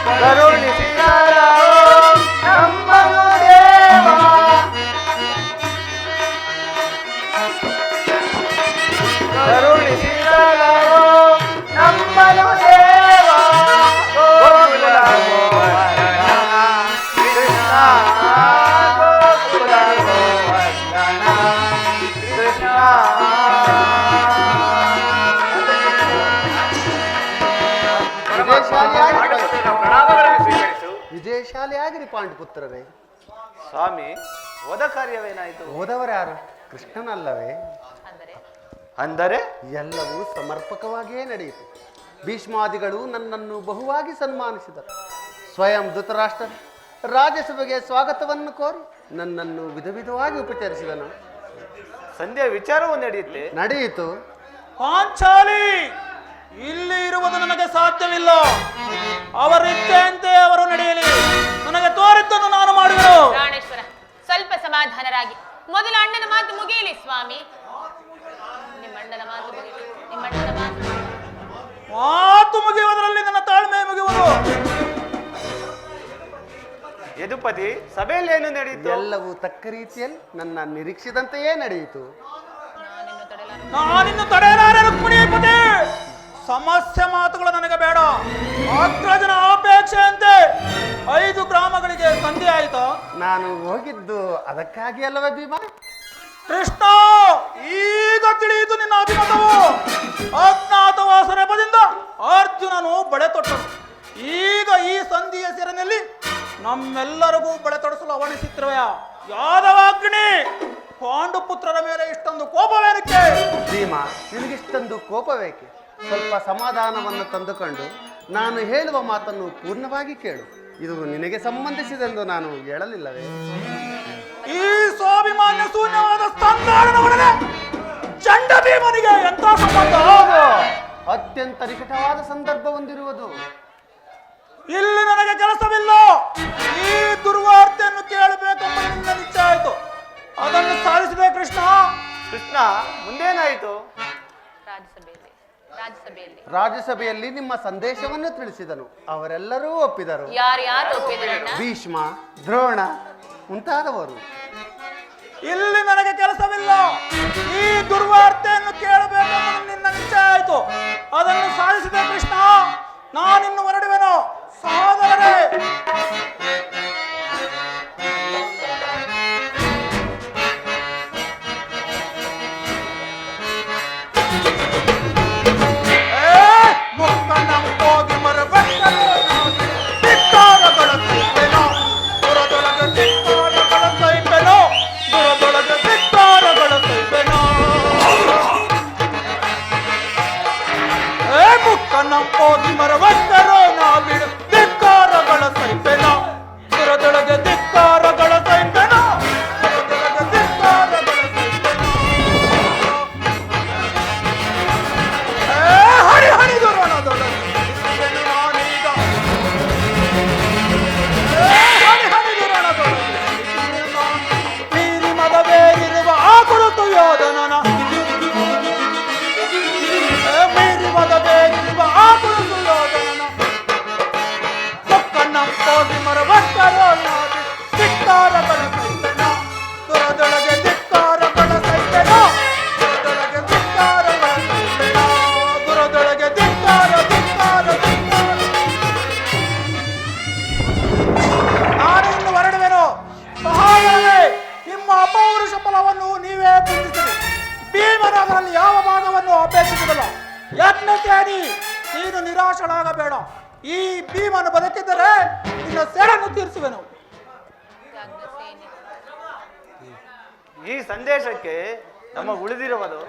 ಕರುಣಿಸಿದನು ನಮ್ಮನು ದೇವ ಕರುಣಿಸಿದನು ನಮ್ಮನು ದೇವ ಗೋಕುಲ ಗೋವರ್ಧನ ಕೃಷ್ಣ ಗೋಕುಲ ಗೋವರ್ಧನ ಕೃಷ್ಣ ಪಾಂಡುಪುತ್ರನ ಪ್ರಣಾಮಗಳನ್ನು ಸ್ವೀಕರಿಸು. ವಿಜಯಶಾಲಿಯಾಗಿರಿ ಪಾಂಡುಪುತ್ರರೇ. ಸ್ವಾಮಿ ಹೋದ ಕಾರ್ಯವೇನಾಯಿತು? ಹೋದವರ್ಯಾರು? ಕೃಷ್ಣನಲ್ಲವೇ? ಅಂದರೆ ಎಲ್ಲವೂ ಸಮರ್ಪಕವಾಗಿಯೇ ನಡೆಯಿತು. ಭೀಷ್ಮಾದಿಗಳು ನನ್ನನ್ನು ಬಹುವಾಗಿ ಸನ್ಮಾನಿಸಿದರು. ಸ್ವಯಂ ಧೃತರಾಷ್ಟ್ರ ರಾಜ್ಯಸಭೆಗೆ ಸ್ವಾಗತವನ್ನು ಕೋರಿ ನನ್ನನ್ನು ವಿಧ ವಿಧವಾಗಿ ಉಪಚರಿಸಿದನು. ಸಂಧ್ಯಾ ವಿಚಾರವು ನಡೆಯಿತು. ಪಾಂಚಾಲಿ ಇಲ್ಲಿ ಇರುವುದು ನನಗೆ ಸಾಧ್ಯವಿಲ್ಲ. ಅವರ ಇಚ್ಛೆಯಂತೆ ಅವರು ನಡೆಯಲಿ. ನನಗೆ ತೋರಿದ್ದನ್ನು ನಾನು ಮಾಡುವೆನು. ಪ್ರಾಣೇಶ್ವರ, ಸ್ವಲ್ಪ ಸಮಾಧಾನರಾಗಿ ಮೊದಲ ಅಣ್ಣನ ಮಾತು ಮುಗಿಯಲಿ ಸ್ವಾಮಿ. ನಿಮ್ಮಣ್ಣನ ಮಾತು ಮುಗಿಯಲಿ. ನಿಮ್ಮಣ್ಣನ ಮಾತು ಮುಗಿಯುವುದರಲ್ಲಿ ನನ್ನ ತಾಳ್ಮೆ ಮುಗಿಯುವುದು. ಯದುಪತಿ, ಸಭೆಯಲ್ಲಿ ಏನು ನಡೆಯಿತು? ಎಲ್ಲವೂ ತಕ್ಕ ರೀತಿಯಲ್ಲಿ ನನ್ನ ನಿರೀಕ್ಷಿದಂತೆಯೇ ನಡೆಯಿತು. ನಾನಿನ್ನು ತಡೆಯಲಾರೆ ರುಕ್ಮಿಣೀಪತಿ. ಸಮಸ್ಯೆ ಮಾತುಗಳು ನನಗೆ ಬೇಡ. ಅಗ್ರಜನ ಅಪೇಕ್ಷೆಯಂತೆ 5 ಗ್ರಾಮಗಳಿಗೆ ಸಂಧಿ ಆಯಿತು. ನಾನು ಹೋಗಿದ್ದು ಅದಕ್ಕಾಗಿ ಅಲ್ಲವೇ ಭೀಮ? ಕೃಷ್ಣ, ಈಗ ತಿಳಿಯಿತು ನಿನ್ನ ಅಭಿಮತವು. ಅಜ್ಞಾತವಾಸ ನೆಪದಿಂದ ನಾನು ಬಳೆ ತೊಟ್ಟನು. ಈಗ ಈ ಸಂಧಿಯ ಹೆಸರಿನಲ್ಲಿ ನಮ್ಮೆಲ್ಲರಿಗೂ ಬಳೆ ತೊಡಿಸಲು ಅವಣಿಸುತ್ತಿರುವೆಯ ಯಾದವಾಗ್ನಿ, ಪಾಂಡುಪುತ್ರರ ಮೇಲೆ ಇಷ್ಟೊಂದು ಕೋಪವೇನಕ್ಕೆ? ಭೀಮ, ನಿನಗಿಷ್ಟೊಂದು ಕೋಪವೇಕೆ? ಸ್ವಲ್ಪ ಸಮಾಧಾನವನ್ನು ತಂದುಕೊಂಡು ನಾನು ಹೇಳುವ ಮಾತನ್ನು ಪೂರ್ಣವಾಗಿ ಕೇಳು. ಇದು ನಿನಗೆ ಸಂಬಂಧಿಸಿದೆಂದು ನಾನು ಹೇಳಲಿಲ್ಲವೇ? ಈ ಸ್ವಾಭಿಮಾನ್ಯ ಶೂನ್ಯವಾದ ಸಂಧಾನದೊಡನೆ ಚಂಡ ಭೀಮನಿಗೆ ಎಂತ ಸಂಬಂಧ? ಅತ್ಯಂತ ನಿಕಟವಾದ ಸಂದರ್ಭ ಹೊಂದಿರುವುದು. ಇಲ್ಲಿ ನನಗೆ ಕೆಲಸವಿಲ್ಲ. ಈ ದುರ್ವಾರ್ತೆಯನ್ನು ಕೇಳಬೇಕೆಂಬ ನಿನ್ನ ನಿಶ್ಚಯ ಆಯಿತು, ಅದನ್ನು ಸಾಧಿಸಿದೆ ಕೃಷ್ಣ. ಕೃಷ್ಣ, ಮುಂದೇನಾಯಿತು? ರಾಜ್ಯಸಭೆಯಲ್ಲಿ ನಿಮ್ಮ ಸಂದೇಶವನ್ನು ತಿಳಿಸಿದನು. ಅವರೆಲ್ಲರೂ ಒಪ್ಪಿದರು. ಯಾರ್ಯಾರು ಒಪ್ಪಿದರಣ್ಣ? ಭೀಷ್ಮ, ದ್ರೋಣ ಮುಂತಾದವರು. ಇಲ್ಲಿ ನನಗೆ ಕೆಲಸವಿಲ್ಲ. ಈ ದುರ್ವಾರ್ತೆಯನ್ನು ಕೇಳಬೇಕೆಂಬ ನಿನ್ನ ನಿಶ್ಚಯ ಆಯಿತು, ಅದನ್ನು ಸಾಧಿಸಿದೆ ಕೃಷ್ಣ. ನಾನಿನ್ನು ಹೊರಡುವೆನು ಸಹೋದರರೇ. ಹೋಗಿ ಮರವಟ್ಟರೋ ನಾ ಬಿಡು ಧಿಕ್ಕಾರಗಳ ಸೈಪೆನ, ದುರದೊಳಗೆ ಧಿಕ್ಕಾರಗಳ ಸೈಪೆನ, ದುರದೊಳಗೆ ಧಿಕ್ಕಾರಗಳ ಸೈಪೆನ. ಹಣಿ ಹಣಿದು ರಣದೊಳಗೆ ನಾನೀಗ, ಹಣಿ ಹಣಿದು ರಣದೊಳಗೆ ಮೀರಿ ಮದವೇರಿರುವ ಆ ಕುರುತು ಯೋಧನನ, ಮೀರಿ ಮದವೇರಿರುವ ಆ ಕುರುತು ಯೋಧನನ ಮಕ್ಕಣ್ಣ ಹೋಗಿ ಮರವಟ್ಟರೋ ನಾಡಿ ಧಿಕ್ಕಾರಗಳ ಸೈತನ, ದುರದೊಳಗೆ ಧಿಕ್ಕಾರಗಳ ಸೈತನ, ದುರದೊಳಗೆ ಧಿಕ್ಕಾರಗಳ ಸೈತನ, ದುರದೊಳಗೆ ಧಿಕ್ಕಾರ ಧಿಕ್ಕಾರ ಧಿಕ್ಕಾರ. ನಾನಿನ್ನು ಹೊರಡುವೆನು ಸಹಾಯವೇ. ನಿಮ್ಮ ಅಪೌರುಷ ಫಲವನ್ನು ನೀವೇ ಗುರುತಿಸಿರಿ. ಭೀಮನು ಅದರಲ್ಲಿ ಯಾವ ಭಾಗವನ್ನು ಅಪೇಕ್ಷಿಸಬಲ್ಲ. ಯಜ್ಞಸೇನಿ, ನೀನು ನಿರಾಶರಾಗಬೇಡ. ಈ ಭೀಮನು ಬದುಕಿದ್ದರೆ ನಿನ್ನ ಸೆಳನ್ನು ತೀರಿಸುವೆನು. ಈ ಸಂದೇಶಕ್ಕೆ ನಮ್ಮ ಉಳಿದಿರುವುದು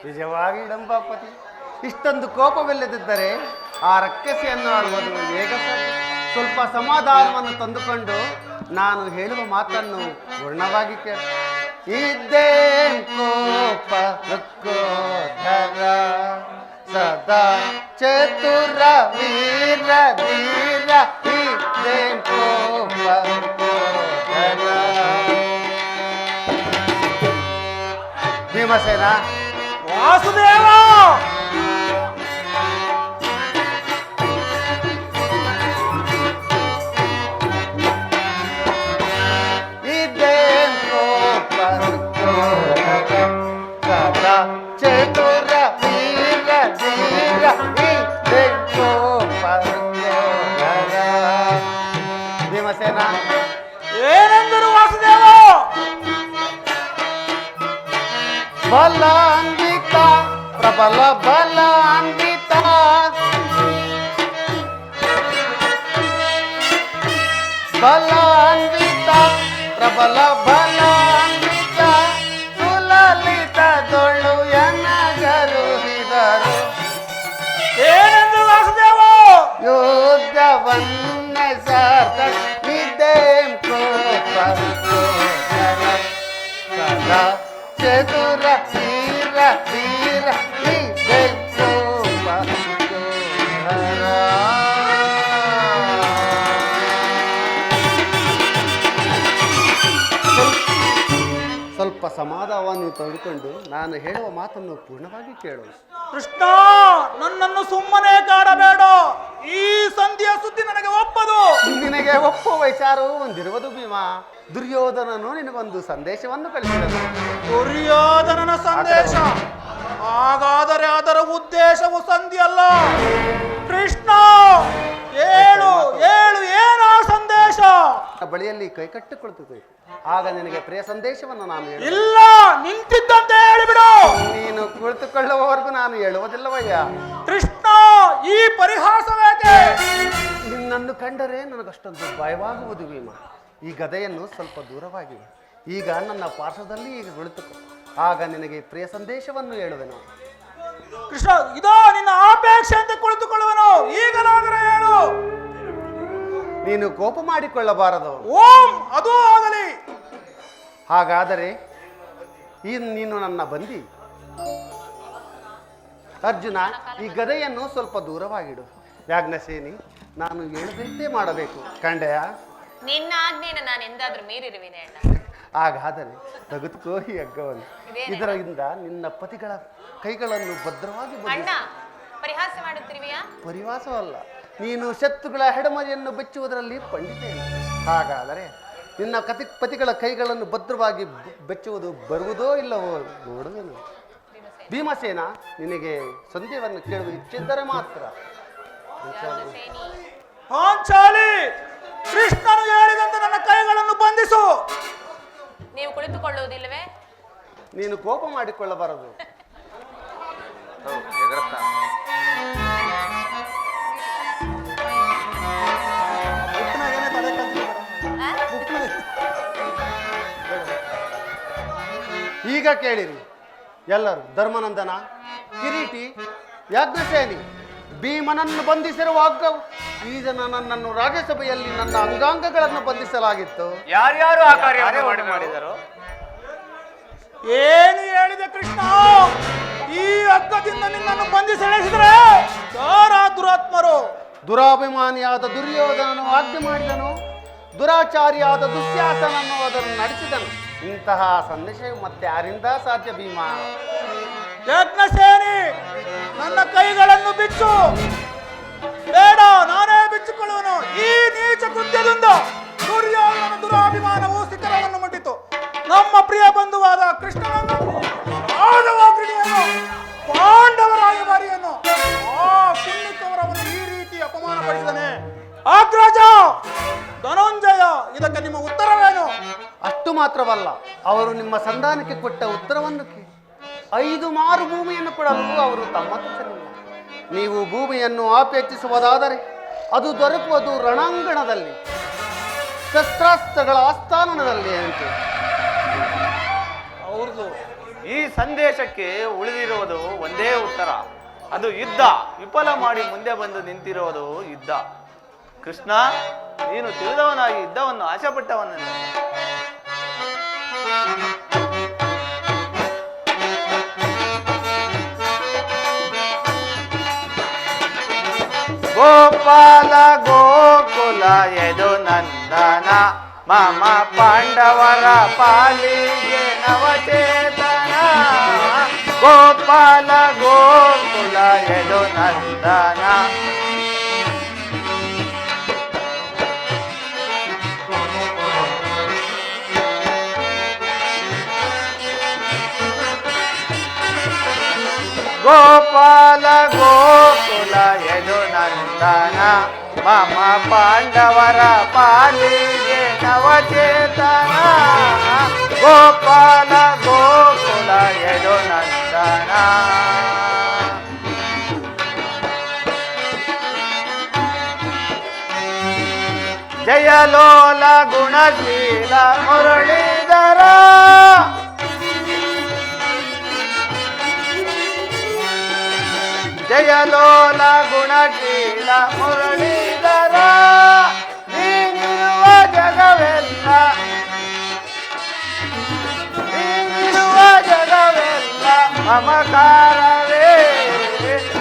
ನಿಜವಾಗಿ ಇಡಂಬಾಪತಿ. ಇಷ್ಟೊಂದು ಕೋಪವಿಲ್ಲದಿದ್ದರೆ ಆ ರಕ್ಕಸಿಯನ್ನು ಆಳುವುದು ಹೇಗ ಸಾಧ್ಯ? ಸ್ವಲ್ಪ ಸಮಾಧಾನವನ್ನು ತಂದುಕೊಂಡು ನಾನು ಹೇಳುವ ಮಾತನ್ನು ಪೂರ್ಣವಾಗಿ ಕೇಳ. ಇದ್ದೇ ಕೋಪ ವೃಕ್ಕೋಧರ ಸದಾ ಚತುರ ವೀರ ಧೀರ, ಇದ್ದೇ ಕೋಪ ವೃಕ್ಕೋಧರ. ಭೀಮಸೇನ, ವಾಸುದೇವ, ಚತುರ ವೀರ ಧೀರ, ಭೀಮಸೇನ. ಏನೆಂದರು ವಾಸುದೇವ? ಬಲಾನ್ವಿತ ಪ್ರಬಲ ಬಲಾನ್ವಿತ, ಬಲಾನ್ವಿತ ಪ್ರಬಲ ಬಲಾನ್ವಿತ, ಸುಲಲಿತ ದೊಳ್ಳು ಎನಗರುಹಿದರು. ಏನೆಂದರು ವಾಸುದೇವ? ಯೋಧವನ್ನೇ ಸಾರ್ಥ ನಿದೇಂ ಕೋಪ ಸದಾ ಚತುರ ಧೀರ ಧೀರ, ನಿದೇಂ ಕೋಪ ಸ್ವಲ್ಪ ಸಮಾಧಾನವನ್ನು ತಡೆದುಕೊಂಡು ನಾನು ಹೇಳುವ ಮಾತನ್ನು ಪೂರ್ಣವಾಗಿ ಕೇಳು. ಕೃಷ್ಣ, ನನ್ನನ್ನು ಸುಮ್ಮನೆ ಕಾಡಬೇಡ. ಈ ಸಂಧಿಯ ಸುದ್ದಿ ನನಗೆ ಒಪ್ಪದು. ನಿನಗೆ ಒಪ್ಪುವ ವಿಚಾರವೂ ಹೊಂದಿರುವುದು ಭೀಮ. ದುರ್ಯೋಧನನು ನಿನಗೊಂದು ಸಂದೇಶವನ್ನು ಕಳಿಸಿದನು. ದುರ್ಯೋಧನನ ಸಂದೇಶ? ಹಾಗಾದರೆ ಅದರ ಉದ್ದೇಶವು ಸಂಧಿ ಅಲ್ಲ. ಕೃಷ್ಣ, ಏಳು ಏಳು, ಏನಾ ಸಂದೇಶ? ಬಳಿಯಲ್ಲಿ ಕೈಕಟ್ಟು ಕುಳಿತುಕೊಳ್ಳಿ. ಆಗ ನಿನಗೆ ಪ್ರಿಯ ಸಂದೇಶವನ್ನು ನಾನು ಹೇಳುವೆ. ಇಲ್ಲ, ನಿಂತಿದ್ದಂತೆ ಹೇಳಿಬಿಡು. ನೀನು ಕುಳಿತುಕೊಳ್ಳುವವರೆಗೂ ನಾನು ಹೇಳುವುದಿಲ್ಲವಯ್ಯ. ಕೃಷ್ಣ, ಈ ಪರಿಹಾಸವೇಕೆ? ನಿನ್ನನ್ನು ಕಂಡರೆ ನನಗಷ್ಟೊಂದು ಭಯವಾಗುವುದು ಭೀಮ. ಈ ಗದೆಯನ್ನು ಸ್ವಲ್ಪ ದೂರವಾಗಿ ಈಗ ನನ್ನ ಪಾರ್ಶ್ವದಲ್ಲಿ ಈಗ ಕುಳಿತುಕೊ. ಆಗ ನಿನಗೆ ಪ್ರಿಯ ಸಂದೇಶವನ್ನು ಹೇಳುವೆನು. ಕೃಷ್ಣ, ಇದೋ ನಿನ್ನ ಆಪೇಕ್ಷೆ ಅಂತ ಕುಳಿತುಕೊಳ್ಳುವನು. ಈಗಲಾದರೆ ಹೇಳು. ನೀನು ಕೋಪ ಮಾಡಿಕೊಳ್ಳಬಾರದು. ಓಂ, ಅದೂ ಆಗಲಿ. ಹಾಗಾದರೆ ನೀನು ನನ್ನ ಬಂದಿ. ಅರ್ಜುನ, ಈ ಗದೆಯನ್ನು ಸ್ವಲ್ಪ ದೂರವಾಗಿಡು. ಯಾಜ್ಞಸೇನಿ, ನಾನು ಹೇಳಿದಂತೆ ಮಾಡಬೇಕು ಕಂಡೆಯ. ನಿನ್ನ ಆಜ್ಞೆಯನ್ನು ನಾನು ಎಂದಾದ್ರೂ ಮೀರಿರುವೆನೆ ಅಣ್ಣ. ಹಾಗಾದರೆ ತೆಗೆದುಕೋ ಈ ಹಗ್ಗವನ್ನು. ಇದೇನೆ? ಇದರಿಂದ ನಿನ್ನ ಪತಿಗಳ ಕೈಗಳನ್ನು ಭದ್ರವಾಗಿ ಅಣ್ಣ, ಪರಿಹಾಸ ಮಾಡುತ್ತಿರುವೆಯಾ? ಪರಿವಾಸವಲ್ಲ, ನೀನು ಶತ್ರುಗಳ ಹೆಡಮರಿಯನ್ನು ಬೆಚ್ಚುವುದರಲ್ಲಿ ಪಂಡಿತೆಯಲ್ಲ. ಹಾಗಾದರೆ ನಿನ್ನ ಪತಿಗಳ ಕೈಗಳನ್ನು ಭದ್ರವಾಗಿ ಬೆಚ್ಚುವುದು ಬರುವುದೋ ಇಲ್ಲವೋ ನೋಡುವೆನು. ಭೀಮಸೇನ, ನಿನಗೆ ಸಂದೇಹವನ್ನು ಕೇಳುವ ಇಚ್ಛಿದ್ದರೆ ಮಾತ್ರ. ಪಾಂಚಾಲಿ, ಕೃಷ್ಣನು ಹೇಳಿದಂತೆ ನನ್ನ ಕೈಗಳನ್ನು ಬಂಧಿಸು. ನೀವು ಕುಳಿತುಕೊಳ್ಳುವುದಿಲ್ಲವೇ? ನೀನು ಕೋಪ ಮಾಡಿಕೊಳ್ಳಬಾರದು. ಈಗ ಕೇಳಿರಿ ಎಲ್ಲರೂ. ಧರ್ಮನಂದನ, ಕಿರೀಟಿ, ಯಾಜ್ಞಸೇನಿ, ಭೀಮನನ್ನು ಬಂಧಿಸಿರುವ ಹಗ್ಗವು ಈಗ ನನ್ನನ್ನು ರಾಜ್ಯಸಭೆಯಲ್ಲಿ ನನ್ನ ಅಂಗಾಂಗಗಳನ್ನು ಬಂಧಿಸಲಾಗಿತ್ತು. ಯಾರ್ಯಾರು ಆ ಕಾರ್ಯವನ್ನು ಮಾಡಿದರು? ಏನು ಹೇಳಿದೆ ಕೃಷ್ಣ? ಈ ಹಗ್ಗದಿಂದ ನಿನ್ನನ್ನು ಬಂಧಿಸಿದರೆ ಯಾರ ದುರಾತ್ಮರು? ದುರಾಭಿಮಾನಿಯಾದ ದುರ್ಯೋಧನನು ಆಜ್ಞೆ ಮಾಡಿದನು, ದುರಾಚಾರಿಯಾದ ದುಶ್ಯಾಸನನ್ನು ಅದನ್ನು ನಡೆಸಿದನು. ಇಂತಹ ಸಂದೇಶವು ಮತ್ತೆ ಯಾರಿಂದ ಸಾಧ್ಯ ಭೀಮ? ಯಜ್ಞಸೇನಿ, ನನ್ನ ಕೈಗಳನ್ನು ಬಿಚ್ಚು. ಬೇಡ, ನಾನೇ ಬಿಚ್ಚಿಕೊಳ್ಳುವನು. ಈ ನೀಚ ಕೃತ್ಯದಿಂದ ದುರ್ಯೋಧನ ದುರಾಭಿಮಾನವು ಶಿಖರವನ್ನು ಮುಟ್ಟಿತು. ನಮ್ಮ ಪ್ರಿಯ ಬಂಧುವಾದ ಕೃಷ್ಣನನ್ನು, ಆದವಾಗ್ರಣಿಯನ್ನು, ಪಾಂಡವರ ರಾಯಭಾರಿಯನ್ನು, ಆ ಕುಂಡಿಕವರವನ್ನು ಈ ರೀತಿ ಅಪಮಾನ ಪಡಿಸಿದನೆ. ಅಗ್ರಜ ಧನಂಜಯ, ಇದಕ್ಕೆ ನಿಮ್ಮ ಉತ್ತರವೇನು? ಅಷ್ಟು ಮಾತ್ರವಲ್ಲ, ಅವರು ನಿಮ್ಮ ಸಂಧಾನಕ್ಕೆ ಕೊಟ್ಟ ಉತ್ತರವನ್ನು 5 ಮಾರು ಭೂಮಿಯನ್ನು ಕೊಡಲು ಅವರು ತಮ್ಮತಿಸಲಿಲ್ಲ. ನೀವು ಭೂಮಿಯನ್ನು ಅಪೇಕ್ಷಿಸುವುದಾದರೆ ಅದು ದೊರಕುವುದು ರಣಾಂಗಣದಲ್ಲಿ, ಶಸ್ತ್ರಾಸ್ತ್ರಗಳ ಆಸ್ಥಾನದಲ್ಲಿ ಅಂತ. ಅವ್ರದ್ದು ಈ ಸಂದೇಶಕ್ಕೆ ಉಳಿದಿರುವುದು ಒಂದೇ ಉತ್ತರ, ಅದು ಯುದ್ಧ. ವಿಫಲ ಮಾಡಿ ಮುಂದೆ ಬಂದು ನಿಂತಿರುವುದು ಯುದ್ಧ. ಕೃಷ್ಣ, ನೀನು ತಿಳಿದವನಾಗಿ ಯುದ್ಧವನ್ನು ಆಶೆಪಟ್ಟವನಲ್ಲ. ಗೋಪಾಲ ಗೋಕುಲ ಯದು ನಂದನ, ಮಮ ಪಾಂಡವರ ಪಾಲಿಗೆ ನವಚೇತನ. ಗೋಪಾಲ ಗೋಕುಲ ಯದು ನಂದನ. ಗೋಪಾಲ ಗೋಕುಲ ಯದು ನಂದನ, ಮಮ ಪಾಂಡವರ ಪಾಲಿಗೆ ನವಚೇತನ. ಗೋಪಾಲ ಗೋಕುಲ ಯದು ನಂದನ. ಜಯಲೋಲ ಗುಣಶೀಲ ಮುರಳೀಧರ. ಜಯಲೋಲ ಗುಣಶೀಲ ಮುರಳೀಧರ. ನೀನಿರುವ ಜಗವೆಲ್ಲ, ನೀನಿರುವ ಜಗವೆಲ್ಲ ಮಮಕಾರವೇ.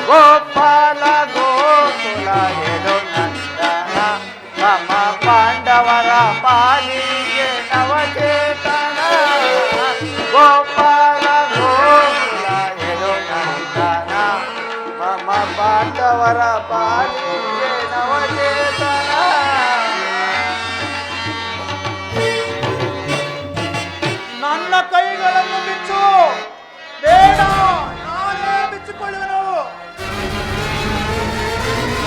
ಗೋಪಾಲ ಗೋಕುಲ ಯದು ನಂದನ, ಮಮ ಪಾಂಡವರ ಪಾಲಿಗೆ ನವಚೇತನ. ಗೋಪಾಲ ಗೋಕುಲ ಯದು ನಂದನ, ಮಮ ಪಾಂಡವರ ಪಾಲಿಗೆ ನವಚೇತನ. ನನ್ನ ಕೈಗಳನ್ನು ಬಿಚ್ಚು. ಬೇಡ, ನಾನೇ ಬಿಚ್ಚಿಕೊಳ್ಳುವೆನು.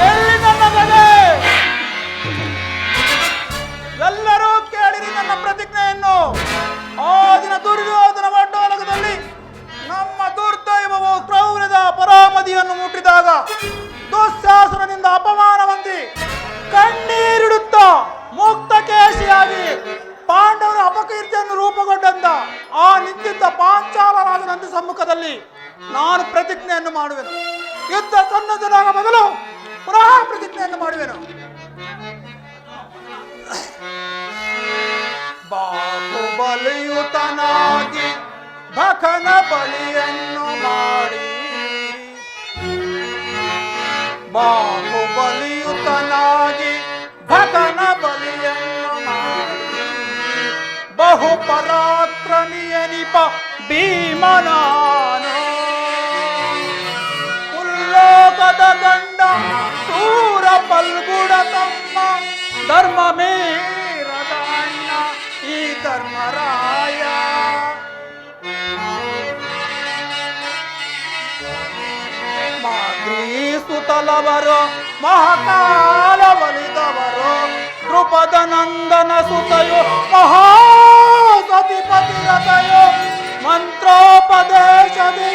ಎಲ್ಲಿ ನನ್ನ ಗದೆ? ಎಲ್ಲರೂ ದ್ರೌಪದಿಯನ್ನು ಮುಟ್ಟಿದಾಗ ದುಶ್ಯಾಸನನಿಂದ ಅಪಮಾನ ಹೊಂದಿ ಕಣ್ಣೀರಿಡುತ್ತಾ ಮುಕ್ತಕೇಶಿಯಾಗಿ ಪಾಂಡವರ ಅಪಕೀರ್ತಿಯನ್ನು ರೂಪುಗೊಂಡಂತ ಆ ನಿಂತಿದ್ದ ಪಾಂಚಾಲ ರಾಜನಂದ ಸಮ್ಮುಖದಲ್ಲಿ ನಾನು ಪ್ರತಿಜ್ಞೆಯನ್ನು ಮಾಡುವೆನು. ಯುದ್ಧ ಸನ್ನದ್ಧನಾಗ ಮೊದಲು ಪುನಃ ಪ್ರತಿಜ್ಞೆಯನ್ನು ಮಾಡುವೆನು. ಬಾಹುಬಲಿಯುತನಾಗಿ ಭಖನ ಬಲಿಯನ್ನು ಮಾಡಿ, ಬಾಹುಬಲಿಯುತನಾಗಿ ಭಖನ ಬಲಿಯನ್ನು ಮಾಡಿ, ಬಹು ಪರಾಕ್ರಮಿಯನಿಪ ಭೀಮನಾನು, ಉಲ್ಲೋಕದ ಗಂಡ ಸೂರ ಪಲ್ಗುಡ ತಮ್ಮ ಧರ್ಮ ಮೇರದ ಅಣ್ಣ ಈ ಧರ್ಮರಾಯ. ಸುತಲವರು ಮಹಾಕಾಲ ಒಲಿದವರು ಕೃಪದ ನಂದನ ಸುತಯು ಮಹಾಸತಿಪತಿರತಯು ಮಂತ್ರೋಪದೇಶದಿ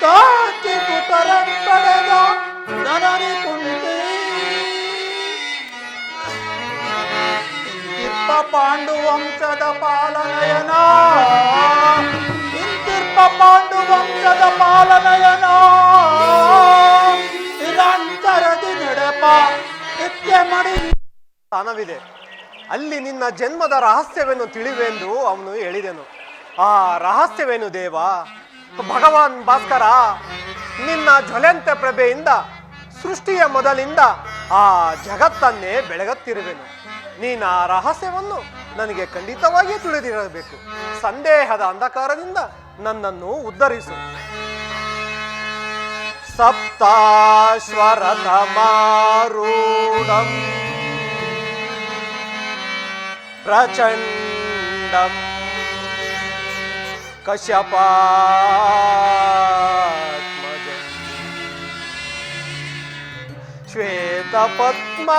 ಸಾಕಿ ಸುತರಂ ಪಡೆದ ಜನನಿ ಕುಂತಿ ಇಂತಿರ್ಪ ಪಾಂಡು ವಂಶದ ಪಾಲನಯನ, ಇಂತಿರ್ಪ ಪಾಂಡು ವಂಶದ ಪಾಲನಯನ ನಿರಂತರದಿ ನಡೆಪ ನಿತ್ಯ ಮಡಿ ಸ್ಥಾನವಿದೆ. ಅಲ್ಲಿ ನಿನ್ನ ಜನ್ಮದ ರಹಸ್ಯವೇನು ತಿಳಿವೆಂದು ಅವನು ಹೇಳಿದೆನು. ಆ ರಹಸ್ಯವೇನು ದೇವ? ಭಗವಾನ್ ಭಾಸ್ಕರ, ನಿನ್ನ ಜ್ವಲಂತ ಪ್ರಭೆಯಿಂದ ಸೃಷ್ಟಿಯ ಮೊದಲಿಂದ ಆ ಜಗತ್ತನ್ನೇ ಬೆಳಗುತ್ತಿರುವೆನು. ನೀನು ಆ ರಹಸ್ಯವನ್ನು ನನಗೆ ಖಂಡಿತವಾಗಿಯೇ ತಿಳಿದಿರಬೇಕು. ಸಂದೇಹದ ಅಂಧಕಾರದಿಂದ ನನ್ನನ್ನು ಉದ್ಧರಿಸು. ಸಪ್ತಾಶ್ವರಥಮಾರೂಢಂ ಪ್ರಚಂಡಂ ಕಶ್ಯಪಾತ್ಮಜಂ ಶ್ವೇತಪದ್ಮಧರಂ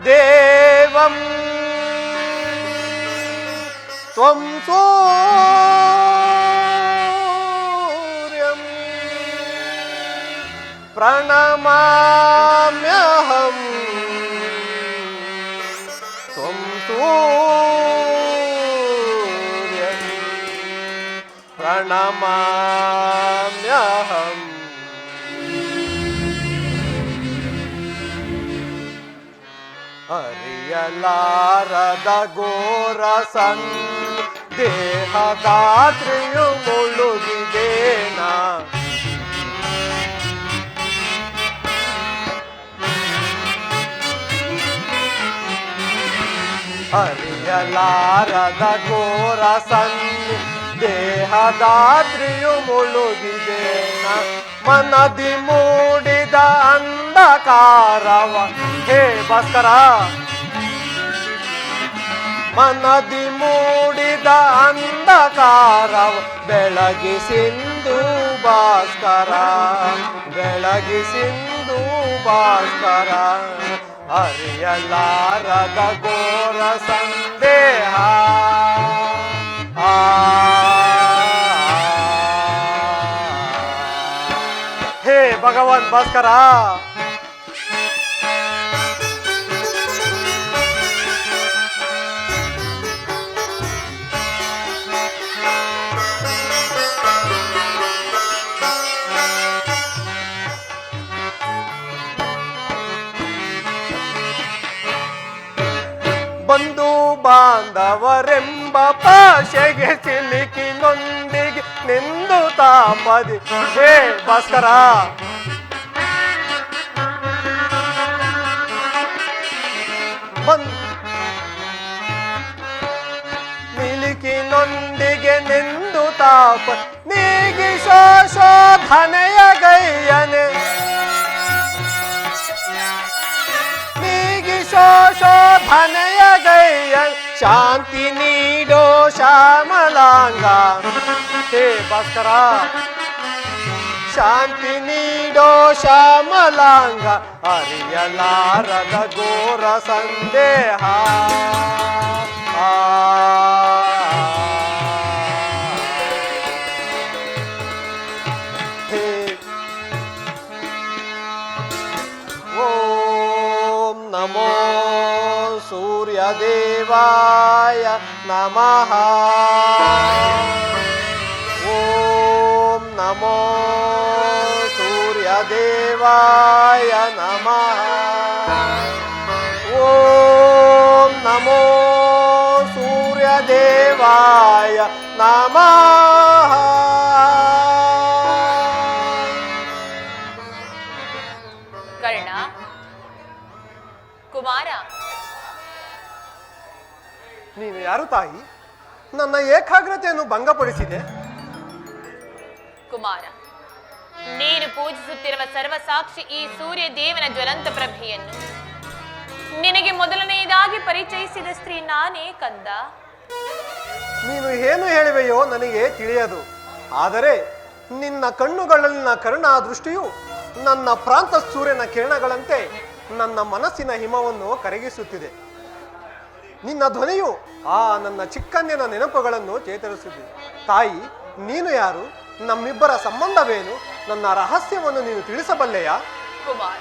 ದೇವಂ ತ್ವಂ ಸೂರ್ಯಂ ಪ್ರಣಮಾಮ್ಯಹಂ ತ್ವಂ ಸೂರ್ಯಂ ಪ್ರಣಮಾಮ್ಯಹಂ. ಅರಿಯಲಾರದ ಘೋರ ದೇಹದಾತ್ರಿಯು ಮುಳುಗಿದೇನ, ಅರಿಯಲಾರದ ಘೋರ ದೇಹದಾತ್ರಿಯು ಮುಳುಗಿದೇನ, ಮನದಿ ಮೂಡಿದ ಅಂಧಕಾರವ ಹೇ ಭಾಸ್ಕರ, ಮನದಿ ಮೂಡಿದ ಅಂಧಕಾರವ ಬೆಳಗಿಸಿಂದು ಭಾಸ್ಕರ, ಬೆಳಗಿಸಿಂದು ಭಾಸ್ಕರ. ಅರಿಯಲಾರದ ಘೋರ ಸಂದೇಹ ಹೇ ಭಗವಾನ್ ಭಾಸ್ಕರ, ಬಂಧು ಬಾಂಧವರೆಂಬ ಪಾಶೆಗೆ ಸಿಲುಕಿ ನೊಂದಿಗೆ ನಿಂದು ತಾಪದಿ ಹೇ ಭಾಸ್ಕರ, ನಿಲಿಕಿನೊಂದಿಗೆ ನಿಂದು ತಾಪ ನೀಗಿ ಶೋಧನೆಯ ಗೈಯನೆ, ನೀಗಿ ಶೋಧನೆಯ ಗೈಯ ಶಾಂತಿ ನೀಡೋ ಶ್ಯಾಮಲಾಂಗ ಹೇ ಭಾಸ್ಕರ, ಶಾಂತಿ ನೀಡೋ ಶ್ಯಾಮಲಾಂಗ. ಅರಿಯಲಾರದ ಘೋರ ಸಂದೇಹ ಸೂರ್ಯದೇವಾಯ ನಮಃ. ಓಂ ನಮೋ ಸೂರ್ಯದೇವಾಯ ನಮಃ. ಓಂ ನಮೋ ಸೂರ್ಯದೇವಾಯ ನಮಃ. ಕರ್ಣ, ಕುಮಾರ, ನೀನು ಯಾರು ತಾಯಿ? ನನ್ನ ಏಕಾಗ್ರತೆಯನ್ನು ಭಂಗಪಡಿಸಿದೆ. ಕುಮಾರ, ನೀನು ಪೂಜಿಸುತ್ತಿರುವ ಸರ್ವಸಾಕ್ಷಿ ಈ ಸೂರ್ಯ ದೇವನ ಜ್ವಲಂತ ಪ್ರಭೆಯನ್ನು ನಿನಗೆ ಮೊದಲನೆಯದಾಗಿ ಪರಿಚಯಿಸಿದ ಸ್ತ್ರೀ ನಾನೇ ಕಂದ. ನೀನು ಏನು ಹೇಳಿವೆಯೋ ನನಗೆ ತಿಳಿಯದು. ಆದರೆ ನಿನ್ನ ಕಣ್ಣುಗಳಲ್ಲಿನ ಕರುಣಾ ದೃಷ್ಟಿಯು ನನ್ನ ಪ್ರಾಂತ ಸೂರ್ಯನ ಕಿರಣಗಳಂತೆ ನನ್ನ ಮನಸ್ಸಿನ ಹಿಮವನ್ನು ಕರಗಿಸುತ್ತಿದೆ. ನಿನ್ನ ಧ್ವನಿಯು ನನ್ನ ಚಿಕ್ಕಂದಿನ ನೆನಪುಗಳನ್ನು ಚೇತರಿಸುತ್ತಿದೆ. ತಾಯಿ, ನೀನು ಯಾರು? ನಮ್ಮಿಬ್ಬರ ಸಂಬಂಧವೇನು? ನನ್ನ ರಹಸ್ಯವನ್ನು ನೀನು ತಿಳಿಸಬಲ್ಲೆಯಾ? ಕುಮಾರ,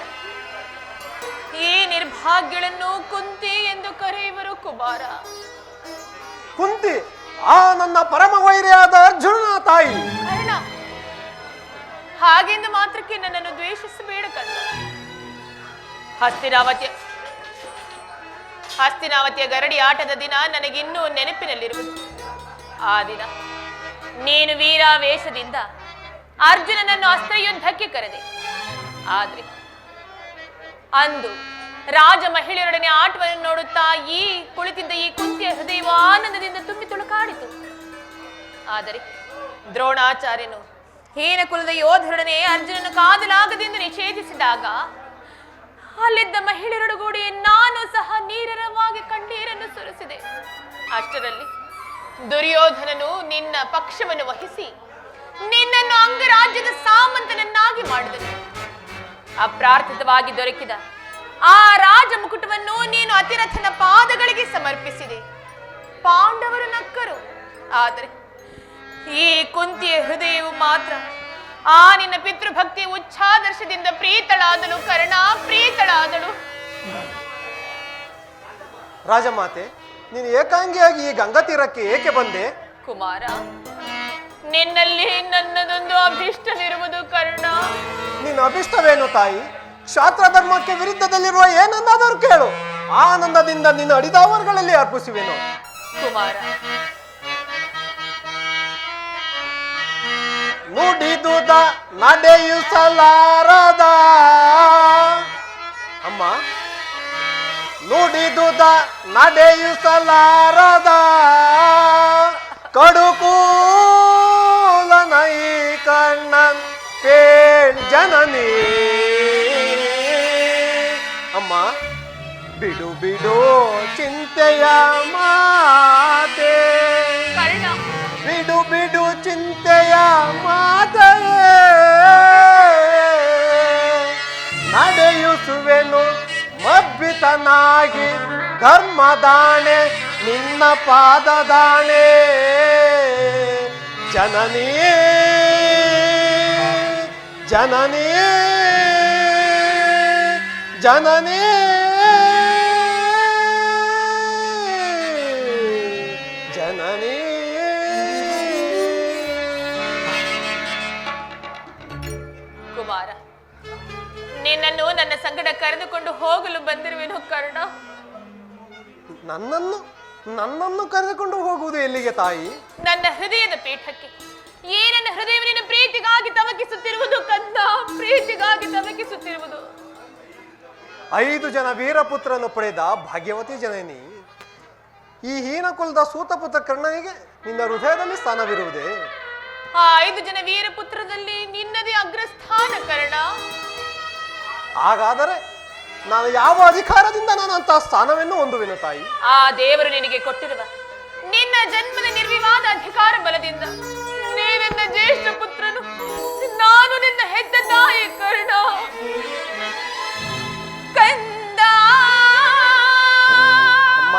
ಈ ನಿರ್ಭಾಗ್ಯಗಳನ್ನು ಕುಂತಿ ಎಂದು ಕರೆಯುವರು. ಕುಮಾರ, ಕುಂತಿ ನನ್ನ ಪರಮ ವೈರಿಯಾದ ಅರ್ಜುನನ ತಾಯಿ. ಕರ್ಣ, ಹಾಗೆಂದು ಮಾತ್ರಕ್ಕೆ ನನ್ನನ್ನು ದ್ವೇಷಿಸಬೇಡ ಕಂದ. ಹಸ್ತಿನಾವತಿಯ ಗರಡಿ ಆಟದ ದಿನ ನನಗಿನ್ನೂ ನೆನಪಿನಲ್ಲಿರುವುದು. ಆ ದಿನ ನೀನು ವೀರಾವೇಶದಿಂದ ಅರ್ಜುನನನ್ನು ಅಸ್ತ್ರಯುದ್ಧಕ್ಕೆ ಕರೆದೆ. ಆದ್ರೆ ಅಂದು ರಾಜ ಮಹಿಳೆಯರೊಡನೆ ಆಟವನ್ನು ನೋಡುತ್ತಾ ಕುಳಿತಿದ್ದ ಈ ಕುಂತಿಯ ಹೃದಯವು ಆನಂದದಿಂದ ತುಂಬಿ ತುಳುಕಾಡಿತು. ಆದರೆ ದ್ರೋಣಾಚಾರ್ಯನು ಹೀನ ಕುಲದ ಯೋಧರೊಡನೆ ಅರ್ಜುನನು ಕಾದಲಾಗದೆಂದು ನಿಷೇಧಿಸಿದಾಗ ಅಲ್ಲಿದ್ದ ಮಹಿಳೆಯರೊಡಗೂಡಿ ನಾನು ಸಹ ನೀರರವಾಗಿ ಕಣ್ಣೀರನ್ನು ಸುರಿಸಿದೆ. ಅಷ್ಟರಲ್ಲಿ ದುರ್ಯೋಧನನು ನಿನ್ನ ಪಕ್ಷವನ್ನು ವಹಿಸಿ ನಿನ್ನನ್ನು ಅಂಗರಾಜ್ಯದ ಸಾಮಂತನನ್ನಾಗಿ ಮಾಡಿದನು. ಅಪ್ರಾರ್ಥಿತವಾಗಿ ದೊರಕಿದ ಆ ರಾಜ ಮುಕುಟವನ್ನು ನೀನು ಅತಿರಥನ ಪಾದಗಳಿಗೆ ಸಮರ್ಪಿಸಿದೆ. ಪಾಂಡವರು ನಕ್ಕರು. ಆದರೆ ಈ ಕುಂತಿಯ ಹೃದಯವು ಮಾತ್ರ ಆ ನಿನ್ನ ಪಿತೃಭಕ್ತಿಯ ಉಚ್ಛಾದರ್ಶದಿಂದ ಪ್ರೀತಳಾದಳು. ಕರ್ಣ, ಪ್ರೀತಳಾದಳು. ರಾಜಮಾತೆ, ನೀನು ಏಕಾಂಗಿಯಾಗಿ ಈ ಗಂಗಾ ತೀರಕ್ಕೆ ಏಕೆ ಬಂದೆ? ಕುಮಾರ, ನಿನ್ನಲ್ಲಿ ನನ್ನದೊಂದು ಅಭಿಷ್ಟವಿರುವುದು. ಕರ್ಣ, ನಿನ್ನ ಅಭಿಷ್ಟವೇನು ತಾಯಿ? ಕ್ಷಾತ್ರ ಧರ್ಮಕ್ಕೆ ವಿರುದ್ಧದಲ್ಲಿರುವ ಏನನ್ನಾದರೂ ಕೇಳು. ಆನಂದದಿಂದ ನಿನ್ನ ಅಡಿದಾವರುಗಳಲ್ಲಿ ಅರ್ಪಿಸುವೆನು. ಕುಮಾರ, ನುಡಿದುದ ನಡೆಯುಸಲಾರದ ಅಮ್ಮ, ನುಡಿದುದ ನಡೆಯುಸಲಾರದ ಕಡುಕೂಲನೈ ಕಣ್ಣನ್ ಪೇಳ್ ಜನನಿ. ಅಮ್ಮ, ಬಿಡು ಬಿಡು ಚಿಂತೆಯ ಮಾತೆ, ಕರ್ಣ, ಬಿಡು ಬಿಡು ಚಿಂತೆಯ ಮಾತೆಯೇ, ನಡೆಯುಸುವೆನು ಮಬ್ಬಿತನಾಗಿ ಧರ್ಮದಾಣೆ ನಿನ್ನ ಪಾದದಾಣೆ. ಜನನೀ ಜನನೀ ಜನನೀ ಜನನೀ. ಕುಮಾರ, ನಿನ್ನನ್ನು ನನ್ನ ಸಂಗಡ ಕರೆದುಕೊಂಡು ಹೋಗಲು ಬಂದಿರುವೆನು. ಕರ್ಣ, ನನ್ನನ್ನು ಕರೆದುಕೊಂಡು ಹೋಗುವುದು ಎಲ್ಲಿಗೆ ತಾಯಿ? ನನ್ನ ಹೃದಯದ ಪೀಠಕ್ಕೆ. ನನ್ನ ಹೃದಯವು ನಿನ್ನ ಪ್ರೀತಿಗಾಗಿ ತವಕಿಸುತ್ತಿರುವುದು ಕಂದ, ಪ್ರೀತಿಗಾಗಿ ತವಕಿಸುತ್ತಿರುವುದು. 5 ಜನ ವೀರಪುತ್ರನ್ನು ಪಡೆದ ಭಾಗ್ಯವತಿ ಜನನಿ. ಈ ಹೀನ ಕುಲದ ಸೂತಪುತ್ರ ಕರ್ಣನಿಗೆ ನಿನ್ನ ಹೃದಯದಲ್ಲಿ ಸ್ಥಾನವಿರುವುದೇ? ಆ 5 ಜನ ವೀರಪುತ್ರದಲ್ಲಿ ನಿನ್ನದೇ ಅಗ್ರಸ್ಥಾನ. ಕರ್ಣ, ಹಾಗಾದರೆ ನಾನು ಯಾವ ಅಧಿಕಾರದಿಂದ ನಾನು ಅಂತ ಸ್ಥಾನವನ್ನು ಹೊಂದುವೆನು ತಾಯಿ? ಆ ದೇವರು ನಿನಗೆ ಕೊಟ್ಟಿರುವ ನಿನ್ನ ಜನ್ಮದ ನಿರ್ವಿವಾದ ಅಧಿಕಾರ ಬಲದಿಂದ ನೀನೆನ್ನ ಜ್ಯೇಷ್ಠ ಪುತ್ರನು, ನಾನು ನಿನ್ನ ಹೆತ್ತ ತಾಯಿ. ಕರ್ಣ, ಕಂದ. ಅಮ್ಮ,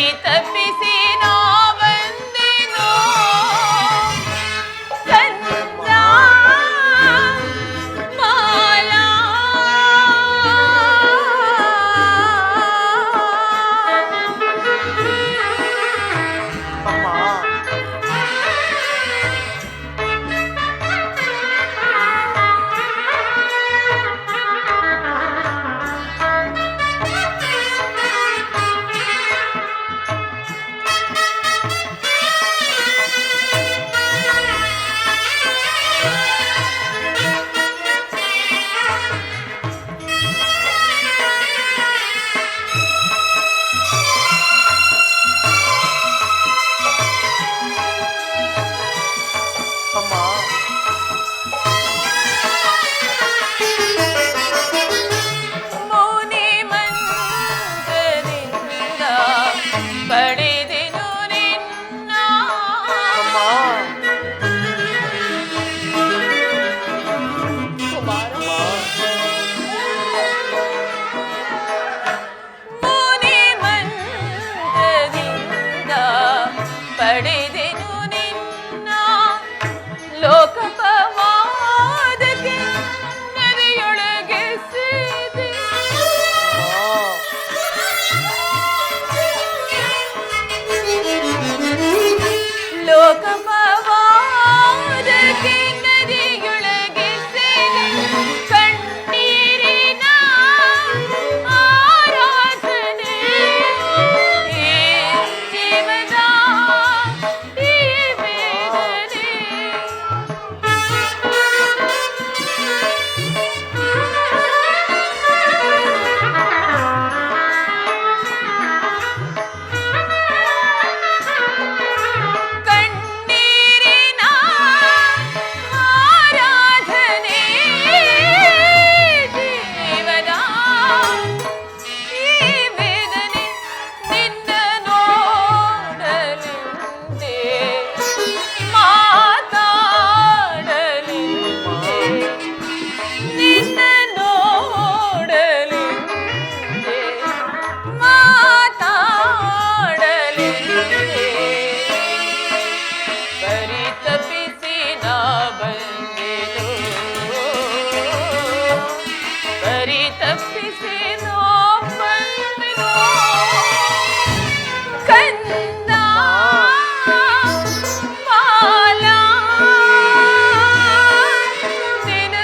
ಪರಿತಪಿಸಿ ನಾ ಬಂದೆನೋ ಕಂದ ಮಾಲಾ. ಅಮ್ಮ ಮೌನಿ ಮಂತ್ರದಿಂದ ಪಡೆದೆನು ನಿನ್ನ ಕುಮಾರ. ಮೌನಿ ಮಂತ್ರದಿಂದ ಪಡೆದೆನು ನಿನ್ನ ಲೋಕಪವಾದಕ್ಕೆ ನದಿಯೊಳಗೆ ಸೇದೆ. ಲೋಕಪವಾದಕ್ಕೆ ನದಿಯೊಳಗೆ ಸೇದೆ. ಕಣ್ಣೀರಿನ ಆರಾಧನೆ ಈ ಜೀವದ ಈ ವೇದನೆ. ಕಣ್ಣೀರಿನ ಆರಾಧನೆ ಜೀವದ ಈ ವೇದನೆ. ನಿನ್ನ ನೋಡಲೆಂದೇ ಮಾತಾಡಲೆಂದೇ ನಿನ್ನ ನೋಡಲೆಂದೇ ಮಾತಾಡಲೆಂದೇ ಪರಿತಪಿಸಿ ನಾ ಬಂದೆನು ಪರಿತಪಿಸಿ ನಾ ಬಂದೆನು ಕಂದ ಮಾಲಾ. ನಿನ್ನ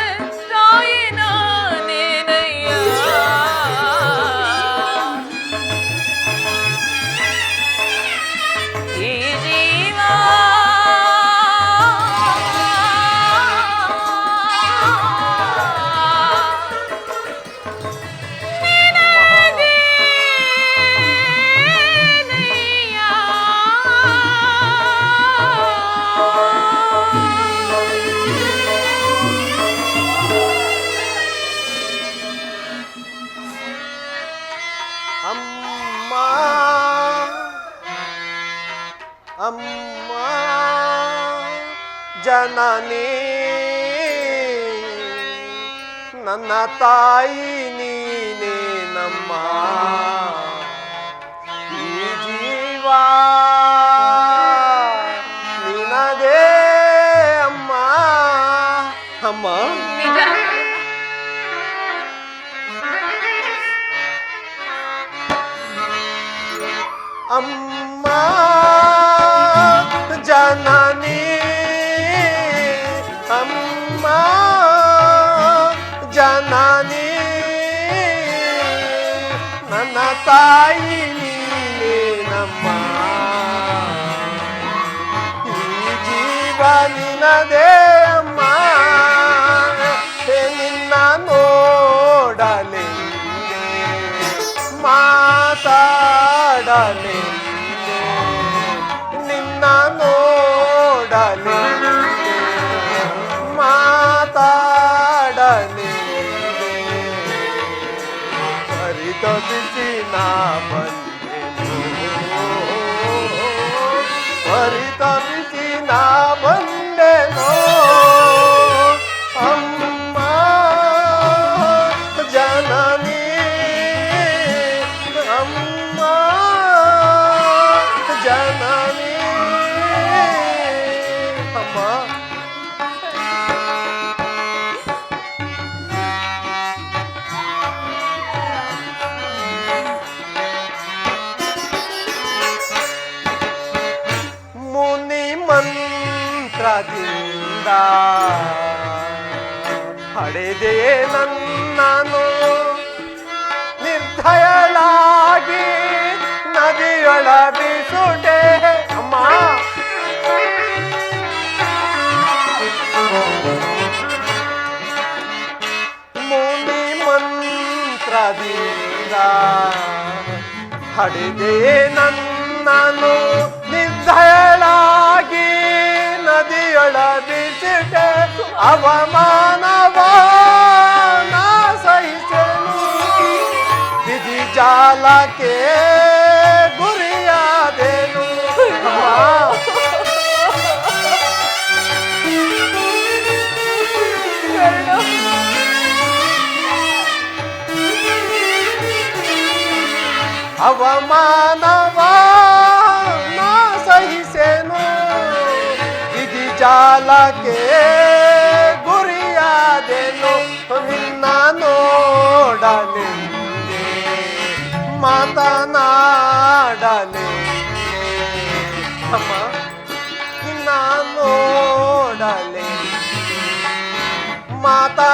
ತಾಯಿ ನಾನೇನಯ್ಯ ಈ ಜೀವ ನಿನಗೇನಯ್ಯ. ಅಮ್ಮ ಅಮ್ಮ ಜನನಿ ನನ್ನ ತಾಯಿ ನೀನೇ ನಮ್ಮ ಈ ಜೀವ ನಿನದೇ ಅಮ್ಮ ಅಮ್ಮ ನಿಜ ಅಮ್ಮ ಜನನಿ ಅಮ್ಮ ಜನನಿ ನನ್ನ ತಾಯಿ ನೀನೇ ನಮ್ಮ ಈ ಜೀವ ನಿನದೇ ಅಮ್ಮ ನಿನ್ನ ನೋಡಲೆಂದೇ ಮಾತಾಡಲೆಂದೇ ನಿನ್ನ ನೋಡಲೆಂದೇ ಮಾತಾಡಲೆಂದೇ ಪರಿತಪಿಸಿ ನಾ ಬಂದೆನು ಪರಿತಪಿಸಿ ನಾ ಬಂದೆನು ಅಮ್ಮ ಜನನಿ ಅಮ್ಮ ಜನನಿ ಅಮ್ಮ. ಮುನಿ ಮಂತ್ರದಿಂದ ಪಡೆದೆ ನನ್ನನು ನಿರ್ಧಯಳಾಗಿ ನದಿಯೊಳ ಬಿಸುಟೆ ಅಮ್ಮ. ಮುನಿ ಮಂತ್ರದಿಂದ ಹಡೆದೆ ನನ್ನನು ನಿರ್ಧಯಳಾಗಿ ನದಿಯೊಳ ಬಿಸಿಟೆ ಅವಮಾನವ ನಾ ಸಹಿಸೆನು ವಿಧಿ ಜಾಲಕ್ಕೆ ಗುರಿಯಾದೆನು ಅವಮಾನವ ನಾ ಸಹಿಸೆನು ವಿಧಿ ಜಾಲಕ್ಕೆ ಗುರಿಯಾದೆನು ನಿನ್ನ ನೋಡಲೆಂದೇ ಮಾತನಾಡಲೆಂದೇ ಅಮ್ಮ ನಿನ್ನ ನೋಡಲೆ ಮಾತನಾಡಲೆಂದೇ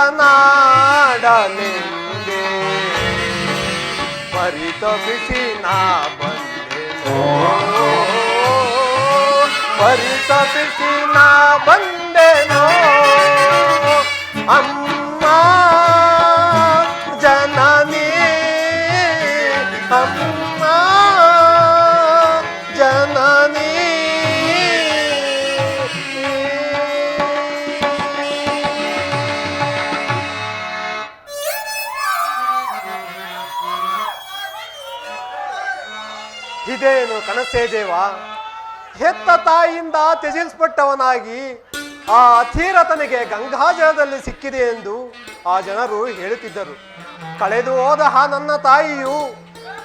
ಪರಿತಪಿಸಿ ನಾ ಬಂದೆನೋ ಪರಿತಪಿಸಿ ನಾ ಬಂದೆನೋ ಅಮ್ಮ ಜನನಿ ಅಮ್ಮ ಜನನಿ ಇದೇನು ಕನಸೇ ದೇವ? ಹೆತ್ತ ತಾಯಿಯಿಂದ ತ್ಯಜಿಸಲ್ಪಟ್ಟವನಾಗಿ ಆ ಅಧೀರತನಿಗೆ ಗಂಗಾಜಲದಲ್ಲಿ ಸಿಕ್ಕಿದೆ ಎಂದು ಆ ಜನರು ಹೇಳುತ್ತಿದ್ದರು. ಕಳೆದು ಹೋದ ಆ ನನ್ನ ತಾಯಿಯು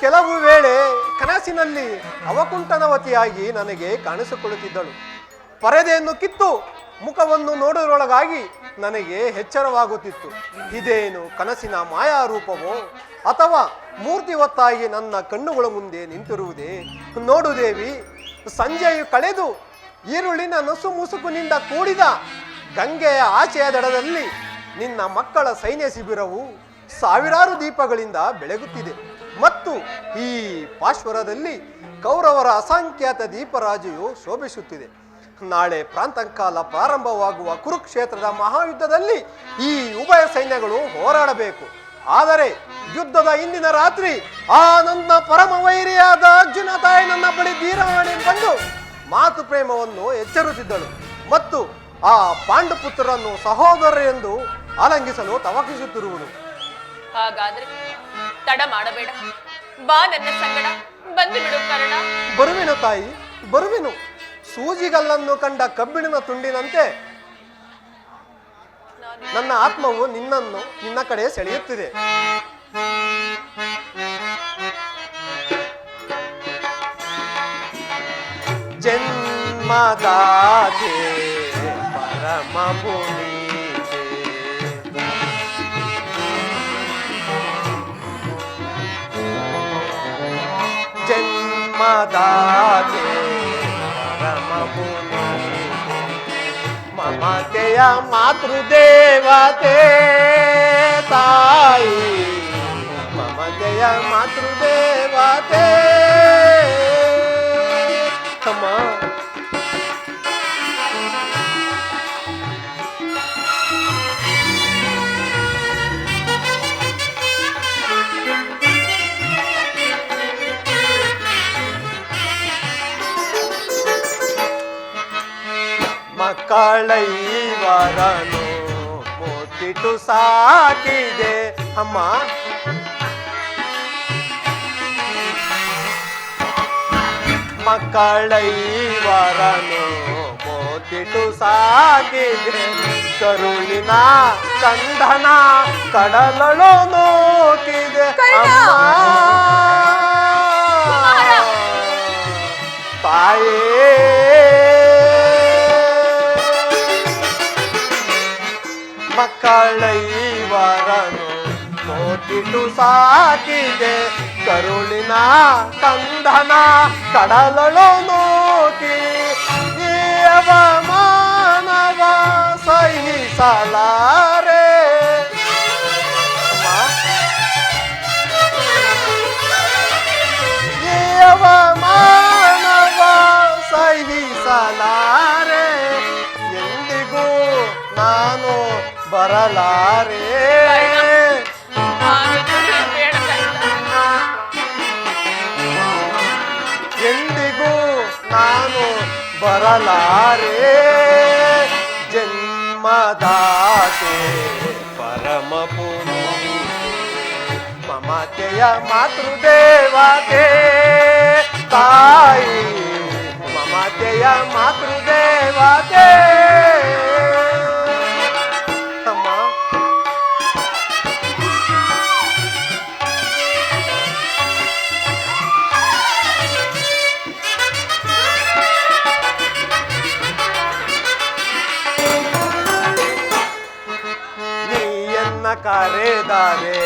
ಕೆಲವು ವೇಳೆ ಕನಸಿನಲ್ಲಿ ಅವಕುಂಠನವತಿಯಾಗಿ ನನಗೆ ಕಾಣಿಸಿಕೊಳ್ಳುತ್ತಿದ್ದಳು. ಪರದೆಯನ್ನು ಕಿತ್ತು ಮುಖವನ್ನು ನೋಡುವುದರೊಳಗಾಗಿ ನನಗೆ ಎಚ್ಚರವಾಗುತ್ತಿತ್ತು. ಇದೇನು ಕನಸಿನ ಮಾಯಾರೂಪವೋ ಅಥವಾ ಮೂರ್ತಿವತ್ತಾಗಿ ನನ್ನ ಕಣ್ಣುಗಳ ಮುಂದೆ ನಿಂತಿರುವುದೇ? ನೋಡು ದೇವಿ, ಸಂಜೆಯು ಕಳೆದು ಈರುಳ್ಳಿನ ನಸು ಮುಸುಕುನಿಂದ ಕೂಡಿದ ಗಂಗೆಯ ಆಚೆಯ ದಡದಲ್ಲಿ ನಿನ್ನ ಮಕ್ಕಳ ಸೈನ್ಯ ಶಿಬಿರವು ಸಾವಿರಾರು ದೀಪಗಳಿಂದ ಬೆಳಗುತ್ತಿದೆ. ಮತ್ತು ಈ ಪಾರ್ಶ್ವರದಲ್ಲಿ ಕೌರವರ ಅಸಂಖ್ಯಾತ ದೀಪರಾಜೆಯು ಶೋಭಿಸುತ್ತಿದೆ. ನಾಳೆ ಪ್ರಾಂತಕಾಲ ಪ್ರಾರಂಭವಾಗುವ ಕುರುಕ್ಷೇತ್ರದ ಮಹಾಯುದ್ಧದಲ್ಲಿ ಈ ಉಭಯ ಸೈನ್ಯಗಳು ಹೋರಾಡಬೇಕು. ಆದರೆ ಯುದ್ಧದ ಇಂದಿನ ರಾತ್ರಿ ಆ ನನ್ನ ಪರಮ ವೈರಿಯಾದ ಅರ್ಜುನ ತಾಯಿ ನನ್ನ ಬಳಿ ಧೀರವಾಣಿ ಬಂದು ಮಾತು ಪ್ರೇಮವನ್ನು ಎಚ್ಚರಿಸಿದ್ದಳು ಮತ್ತು ಆ ಪಾಂಡುಪುತ್ರರನ್ನು ಸಹೋದರರೆಂದು ಆಲಂಗಿಸಲು ತವಕಿಸುತ್ತಿರುವುದು. ಹಾಗಾದ್ರೆ ತಡ ಮಾಡಬೇಡ, ಬಾ ನನ್ನ ಸಂಗಡ, ಬಂದು ಬಿಡು ಕರ್ಣ. ಬರುವೆನು ತಾಯಿ, ಬರುವೆನು. ಸೂಜಿಗಲ್ಲನ್ನು ಕಂಡ ಕಬ್ಬಿಣದ ತುಂಡಿನಂತೆ ನನ್ನ ಆತ್ಮವು ನಿನ್ನ ಕಡೆ ಸೆಳೆಯುತ್ತಿದೆ. ಜನ್ಮದಾತೆ ಪರಮ ಪುನೀತೆ ಜನ್ಮದಾತೆ ಪರಮ ಪುನೀತೆ ಮಮತೆಯ ಮಾತೃದೇವತೆ ತಾಯಿ ಮಮತೆಯ ಮಾತೃದೇವತೆ ಅಮ್ಮ. ಮಕ್ಕಳೈವರನು ಮುತ್ತಿಟ್ಟು ಸಾಕಿದೆ ಅಮ್ಮ. ಮಕ್ಕಳೈವರನು ಮುತ್ತಿಟ್ಟು ಸಾಕಿದೆ ಕರುಳಿನ ಕಂದನ ಕಡಲಳು ನೂಕಿದೆ ಅಮ್ಮ. ತಾಯಿ ಕಳೈವರನು ಕೋಟಿಟು ಸಾಕಿದೆ ಕರುಳಿನ ಕಂದನ ಕಡಲಳು ನೂಕಿ ಈ ಅವಮಾನವ ಸಹಿಸಲಾರೆ. ಈ ಅವಮಾನವ ಸಹಿಸಲಾರೆ ಎಂದಿಗೂ ನಾನು ಬರಲಾರೆ. ಎಂದಿಗೂ ನಾನು ಬರಲಾರೆ. ಜನ್ಮದಾತೆ ಪರಮ ಪುನೀತೆ ಮಮತೆಯ ಮಾತೃದೇವತೆ ತಾಯಿ ಮಮತೆಯ ಮಾತೃದೇವತೆ. ಅಮ್ಮ ನೀಯನ್ನ ಕರೆದಾರೆ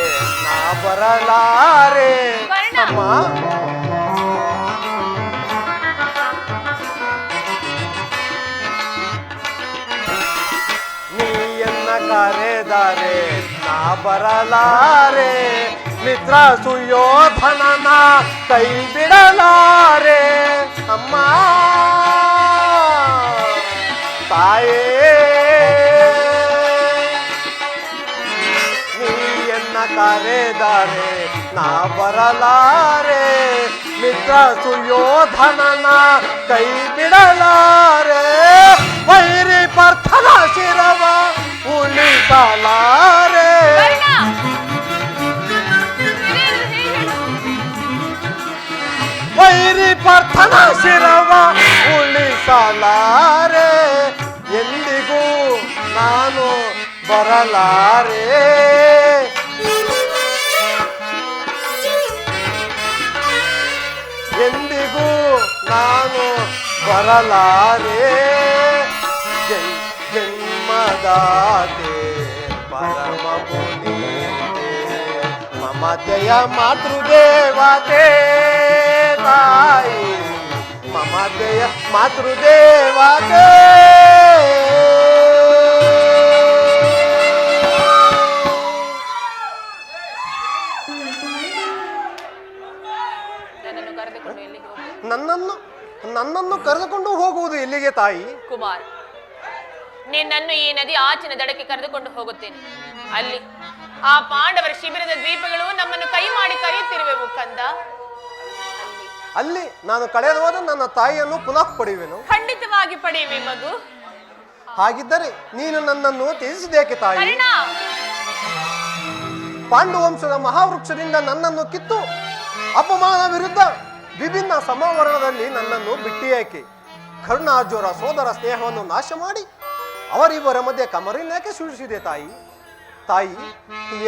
ನಾ ಬರಲಾರೆ. ಅಮ್ಮ ನೀಯನ್ನ ಕರೆದಾರೆ ನಾ ಬರಲಾರೆ. ಮಿತ್ರ ಸುಯೋಧನನ ಕೈ ಬಿಡಲಾರೆ. ಅಮ್ಮ ತಾಯೇ ನೀಯನ್ನ ಕರೆದಾರೆ ನಾ ಬರಲಾರೆ. ಮಿತ್ರ ಸುಯೋಧನನ ಕೈ ಬಿಡಲಾರೆ. ವೈರಿ ಪರ್ಥನ ಶಿರವ ಉಳಿಸಲಾರೆ. ವೈರಿ ಪರ್ಥನ ಶಿರವ ಉಳಿಸಲಾರೆ. ಎಂದಿಗೂ ನಾನು ಬರಲಾರೆ. ಎಂದಿಗೂ ನಾನು ಬರಲಾರೆ. ಜನ್ಮದಾತೆ ಪರಮ ಪುನೀತೆ ಮಮತೆಯ ಮಾತೃದೇವತೆ ತಾಯಿ ಮಮತೆಯ ಮಾತೃದೇವತೆ. ನನ್ನನ್ನು ಕರೆದುಕೊಂಡು ಹೋಗುವುದು ಎಲ್ಲಿಗೆ ತಾಯಿ? ಕುಮಾರ್, ನಿನ್ನನ್ನು ಈ ನದಿ ಆಚಿನ ದಡಕ್ಕೆ ಕರೆದುಕೊಂಡು ಹೋಗುತ್ತೇನೆ. ಅಲ್ಲಿ ಆ ಪಾಂಡವರ ಶಿಬಿರದ ದ್ವೀಪಗಳು ನಮ್ಮನ್ನು ಕೈ ಮಾಡಿ ಕರೆಯುತ್ತಿರುವೆವು ಕಂದ. ಅಲ್ಲಿ ನಾನು ಕಳೆದು ಹೋದ ನನ್ನ ತಾಯಿಯನ್ನು ಪುನಃ ಪಡೆಯುವೆನು. ಖಂಡಿತವಾಗಿ ಪಡೆಯುವೆ ಮಗು. ಹಾಗಿದ್ದರೆ ನೀನು ನನ್ನನ್ನು ತ್ಯಜಿಸಿದೇಕೆ ತಾಯಿ? ಪಾಂಡು ವಂಶದ ಮಹಾವೃಕ್ಷದಿಂದ ನನ್ನನ್ನು ಕಿತ್ತು ಅಪಮಾನ ವಿರುದ್ಧ ವಿಭಿನ್ನ ಸಮವರ್ಣದಲ್ಲಿ ನನ್ನನ್ನು ಬಿಟ್ಟಿಯಾಕೆ ಕರ್ಣಾರ್ಜುನ ಸೋದರ ಸ್ನೇಹವನ್ನು ನಾಶ ಮಾಡಿ ಅವರಿಬ್ಬರ ಮಧ್ಯೆ ಕಮರಿನೇಕೆ ಸೃಷ್ಟಿಸಿದೆ ತಾಯಿ? ತಾಯಿ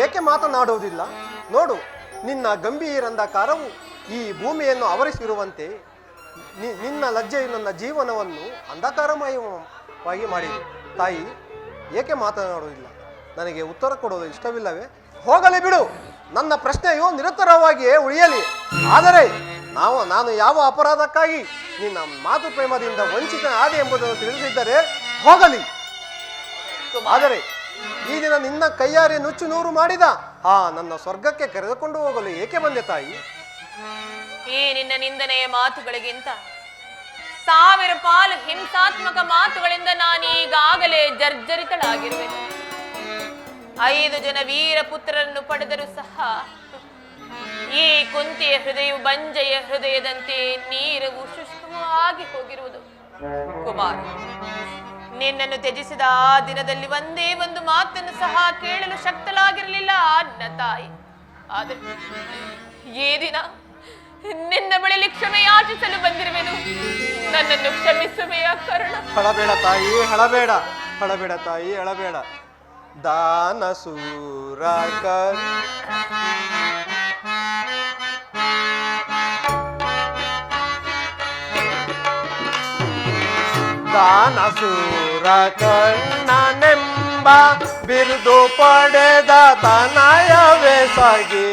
ಏಕೆ ಮಾತನಾಡುವುದಿಲ್ಲ? ನೋಡು, ನಿನ್ನ ಗಂಭೀರಂಧಕಾರವು ಈ ಭೂಮಿಯನ್ನು ಆವರಿಸಿರುವಂತೆ ನಿನ್ನ ಲಜ್ಜೆಯು ನನ್ನ ಜೀವನವನ್ನು ಅಂಧಕಾರಮಯವಾಗಿ ಮಾಡಿದೆ. ತಾಯಿ ಏಕೆ ಮಾತನಾಡುವುದಿಲ್ಲ? ನನಗೆ ಉತ್ತರ ಕೊಡೋದು ಇಷ್ಟವಿಲ್ಲವೇ? ಹೋಗಲಿ ಬಿಡು, ನನ್ನ ಪ್ರಶ್ನೆಯು ನಿರುತ್ತರವಾಗಿಯೇ ಉಳಿಯಲಿ. ಆದರೆ ನಾನು ಯಾವ ಅಪರಾಧಕ್ಕಾಗಿ ನಿನ್ನ ಮಾತು ಪ್ರೇಮದಿಂದ ವಂಚಿತ ಆದೆ ಎಂಬುದನ್ನು ತಿಳಿದಿದ್ದರೆ ಹೋಗಲಿ. ಆದರೆ ಈ ದಿನ ನಿನ್ನ ಕೈಯಾರೆ ನುಚ್ಚು ನೂರು ಮಾಡಿದ ನನ್ನ ಸ್ವರ್ಗಕ್ಕೆ ಕರೆದುಕೊಂಡು ಹೋಗಲು ಏಕೆ ಬಂದೆ ತಾಯಿ? ಈ ನಿನ್ನ ನಿಂದನೆಯ ಮಾತುಗಳಿಗಿಂತ 1000 ಪಾಲು ಹಿಂಸಾತ್ಮಕ ಮಾತುಗಳಿಂದ ನಾನು ಈಗಾಗಲೇ ಜರ್ಜರಿತಳಾಗಿರುವೆ. 5 ಜನ ವೀರ ಪುತ್ರರನ್ನು ಪಡೆದರೂ ಸಹ ಈ ಕುಂತಿಯ ಹೃದಯವು ಬಂಜೆಯ ಹೃದಯದಂತೆ ನೀರವು ಶುಷ್ಕವೂ ಆಗಿ ಹೋಗಿರುವುದು. ಕುಮಾರ್, ನಿನ್ನನ್ನು ತ್ಯಜಿಸಿದ ಆ ದಿನದಲ್ಲಿ ಒಂದೇ ಒಂದು ಮಾತನ್ನು ಸಹ ಕೇಳಲು ಶಕ್ತಲಾಗಿರಲಿಲ್ಲ ನನ್ನ ತಾಯಿ. ಆದರೆ ಈ ದಿನ ನಿನ್ನ ಬಳಿಯಲ್ಲಿ ಕ್ಷಮೆ ಯಾಚಿಸಲು ಬಂದಿರುವೆನು. ನನ್ನನ್ನು ಕ್ಷಮಿಸುವೆಯ ಕರುಣ? ಹಳಬೇಡ ತಾಯಿ, ಹಳಬೇಡ, ಹಳಬೇಡ ತಾಯಿ, ಹಳಬೇಡ. ದಾನಸೂರ ದಾನಸೂರ ಕರ್ಣನೆಂಬ ಬಿರುದು ಪಡೆದ ತನಯವೇ ಸಾಗಿ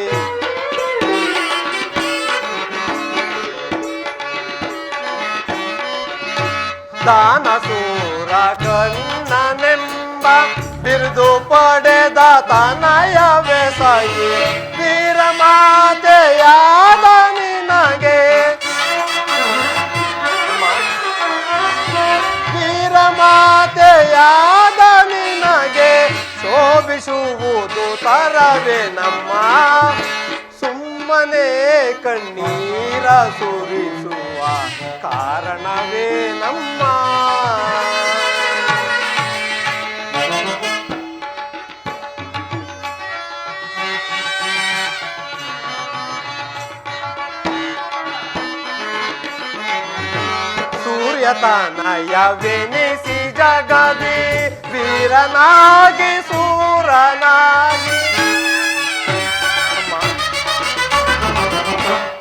ದಾನಸೂರ ಕನ್ನನೆಂಬ ಬಿರುದು ಪಡೆದ ತನಯವೇ ಸಾಗಿ ವೀರಮಾತೆಯಾದ ನಿನಗೆ ವೀರಮಾತೆಯಾದ ನಿನಗೆ ಶೋಭಿಸುವುದು ತರವೇ ನಮ್ಮ ಸುಮ್ಮನೆ ಕಣ್ಣೀರ ಸುರಿಸುವ ಕಾರಣವೇ ನಮ್ಮ ಸೂರ್ಯತನಯವೆನಿಸಿ ಜಗದಿ ವೀರನಾಗಿ ಸೂರನಾಗಿ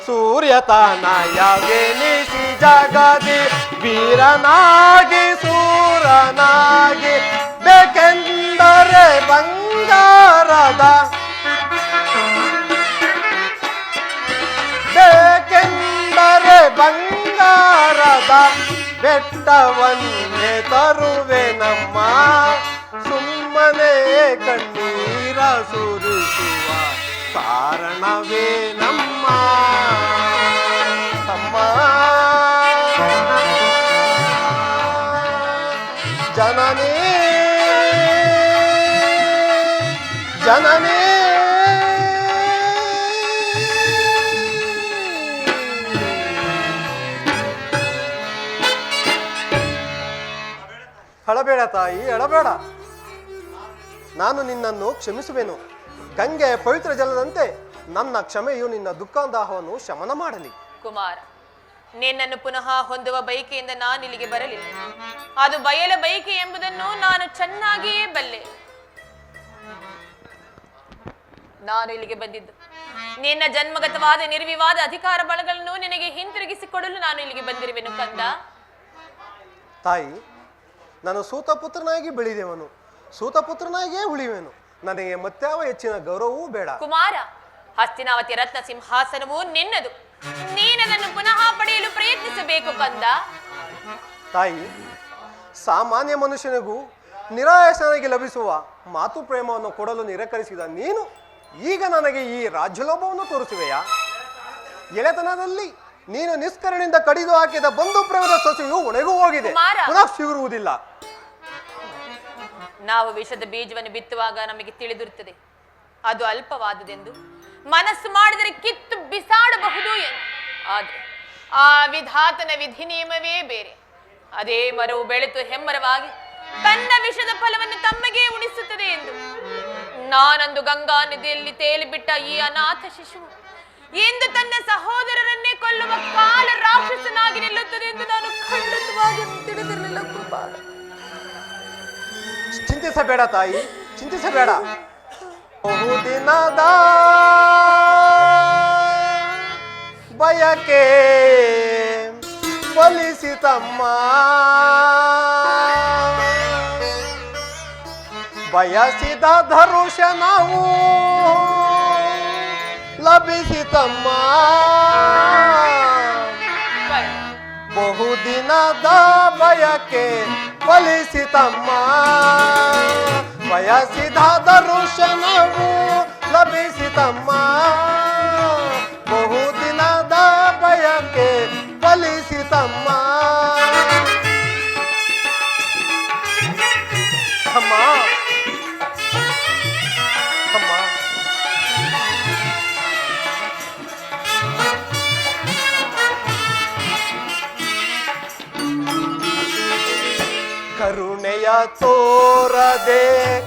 ಸೂರ್ಯತನಯವೆನಿಸಿ ಜಗದಿ ವೀರನಾಗಿ ಸೂರನಾಗಿ ಬೇಕೆಂದರೆ ಬಂಗಾರದ ಬೇಕೆಂದರೆ ಬಂಗಾರದ ಬೆಟ್ಟವನ್ನೇ ತರುವೆ ನಮ್ಮ ಸುಮ್ಮನೆ ಕಣ್ಣೀರ ಸುರಿಸುವ ಕಾರಣವೇ ನಮ್ಮ ಅಮ್ಮ ಜನನೇ ಜನನೇ ಅಳಬೇಡ ತಾಯಿ, ಅಳಬೇಡ. ನಾನು ನಿನ್ನನ್ನು ಕ್ಷಮಿಸುವೆನು. ಗಂಗೆ ಪವಿತ್ರ ಜಲದಂತೆ ನನ್ನ ಕ್ಷಮೆಯು ನಿನ್ನ ದುಃಖದಾಹವನ್ನು ಶಮನ ಮಾಡಲಿ. ಕುಮಾರ, ನಿನ್ನನ್ನು ಪುನಃ ಹೊಂದುವ ಬಯಕೆಯಿಂದ ನಾನು ಇಲ್ಲಿಗೆ ಬರಲಿಲ್ಲ. ಅದು ಬಯಲ ಬಯಕೆ ಎಂಬುದನ್ನು ನಾನು ಚೆನ್ನಾಗಿಯೇ ಬಲ್ಲೆ. ನಾನು ಇಲ್ಲಿಗೆ ಬಂದಿದ್ದು ನಿನ್ನ ಜನ್ಮಗತವಾದ ನಿರ್ವಿವಾದ ಅಧಿಕಾರ ಬಲಗಳನ್ನು ನಿನಗೆ ಹಿಂತಿರುಗಿಸಿಕೊಡಲು ನಾನು ಇಲ್ಲಿಗೆ ಬಂದಿರುವೆನು ಕಂದ. ತಾಯಿ, ನಾನು ಸೂತಪುತ್ರನಾಗಿ ಬೆಳೆದವನು, ಸೂತಪುತ್ರನಾಗಿಯೇ ಉಳಿಯುವೆನು. ನನಗೆ ಮತ್ಯಾವ ಹೆಚ್ಚಿನ ಗೌರವವೂ ಬೇಡ. ಕುಮಾರ, ಹಸ್ತಿನಾವತಿ ರತ್ನ ಸಿಂಹಾಸನವು ನಿನ್ನದು. ನೀನದನ್ನು ಪುನಃ ಪಡೆಯಲು ಪ್ರಯತ್ನಿಸಬೇಕು ಕಂದ. ತಾಯಿ, ಸಾಮಾನ್ಯ ಮನುಷ್ಯನಿಗೂ ನಿರಾಯಸನಾಗಿ ಲಭಿಸುವ ಮಾತು ಪ್ರೇಮವನ್ನು ಕೊಡಲು ನಿರಾಕರಿಸಿದ ನೀನು ಈಗ ನನಗೆ ಈ ರಾಜ್ಯಲೋಭವನ್ನು ತೋರಿಸುವೆಯಾ? ಎಳೆತನದಲ್ಲಿ ನೀನು ನಿಷ್ಕರಣಿಂದ ಕಡಿದು ಹಾಕಿದ ಬಂಧು ಪ್ರೇಮದ ಸೊಸೆಯು ಒಣಗು ಹೋಗಿದೆ, ಪುನಃ ಸಿಗುವುದಿಲ್ಲ. ನಾವು ವಿಷದ ಬೀಜವನ್ನು ಬಿತ್ತುವಾಗ ನಮಗೆ ತಿಳಿದಿರುತ್ತದೆ ಅದು ಅಲ್ಪವಾದುದೆಂದು. ಮನಸ್ಸು ಮಾಡಿದರೆ ಕಿತ್ತು ಬಿಸಾಡಬಹುದು ಎಂದು. ಆದರೆ ಆ ವಿಧಾತನ ವಿಧಿ ನಿಯಮವೇ ಬೇರೆ. ಅದೇ ಮರವು ಬೆಳೆತು ಹೆಮ್ಮರವಾಗಿ ತನ್ನ ವಿಷದ ಫಲವನ್ನು ತಮ್ಮಗೆ ಉಣಿಸುತ್ತದೆ ಎಂದು. ನಾನಂದು ಗಂಗಾ ನದಿಯಲ್ಲಿ ತೇಲಿಬಿಟ್ಟ ಈ ಅನಾಥ ಶಿಶುವು ಎಂದು ತನ್ನ ಸಹೋದರರನ್ನೇ ಕೊಲ್ಲುವ ಕಾಲ ರಾಕ್ಷಸನಾಗಿ ನಿಲ್ಲುತ್ತದೆ ಎಂದು ನಾನು ಖಂಡಿತವಾಗಿ ತಿಳಿದಿರಲಿಲ್ಲ ಕುಮಾರ. ಚಿಂತಿಸಬೇಡ ತಾಯಿ, ಚಿಂತಿಸಬೇಡ. ಬಹುದಿನದ ಬಯಕೆ ಫಲಿಸಿತಮ್ಮ, ಬಯಸಿದ ದರ್ಶನವು ಲಭಿಸಿತಮ್ಮ. ಬಹುದಿನದ ಬಯಕೆ ಫಲಿಸಿತಮ್ಮ, ಬಯಸಿದ ದರ್ಶನವು ಲಭಿಸಿತಮ್ಮ. ಬಹುದಿನದ ಬಯಕೆ ಫಲಿಸಿತಮ್ಮ. ಅಮ್ಮ ಅಮ್ಮ, ಕರುಣೆಯ ತೋರದೆ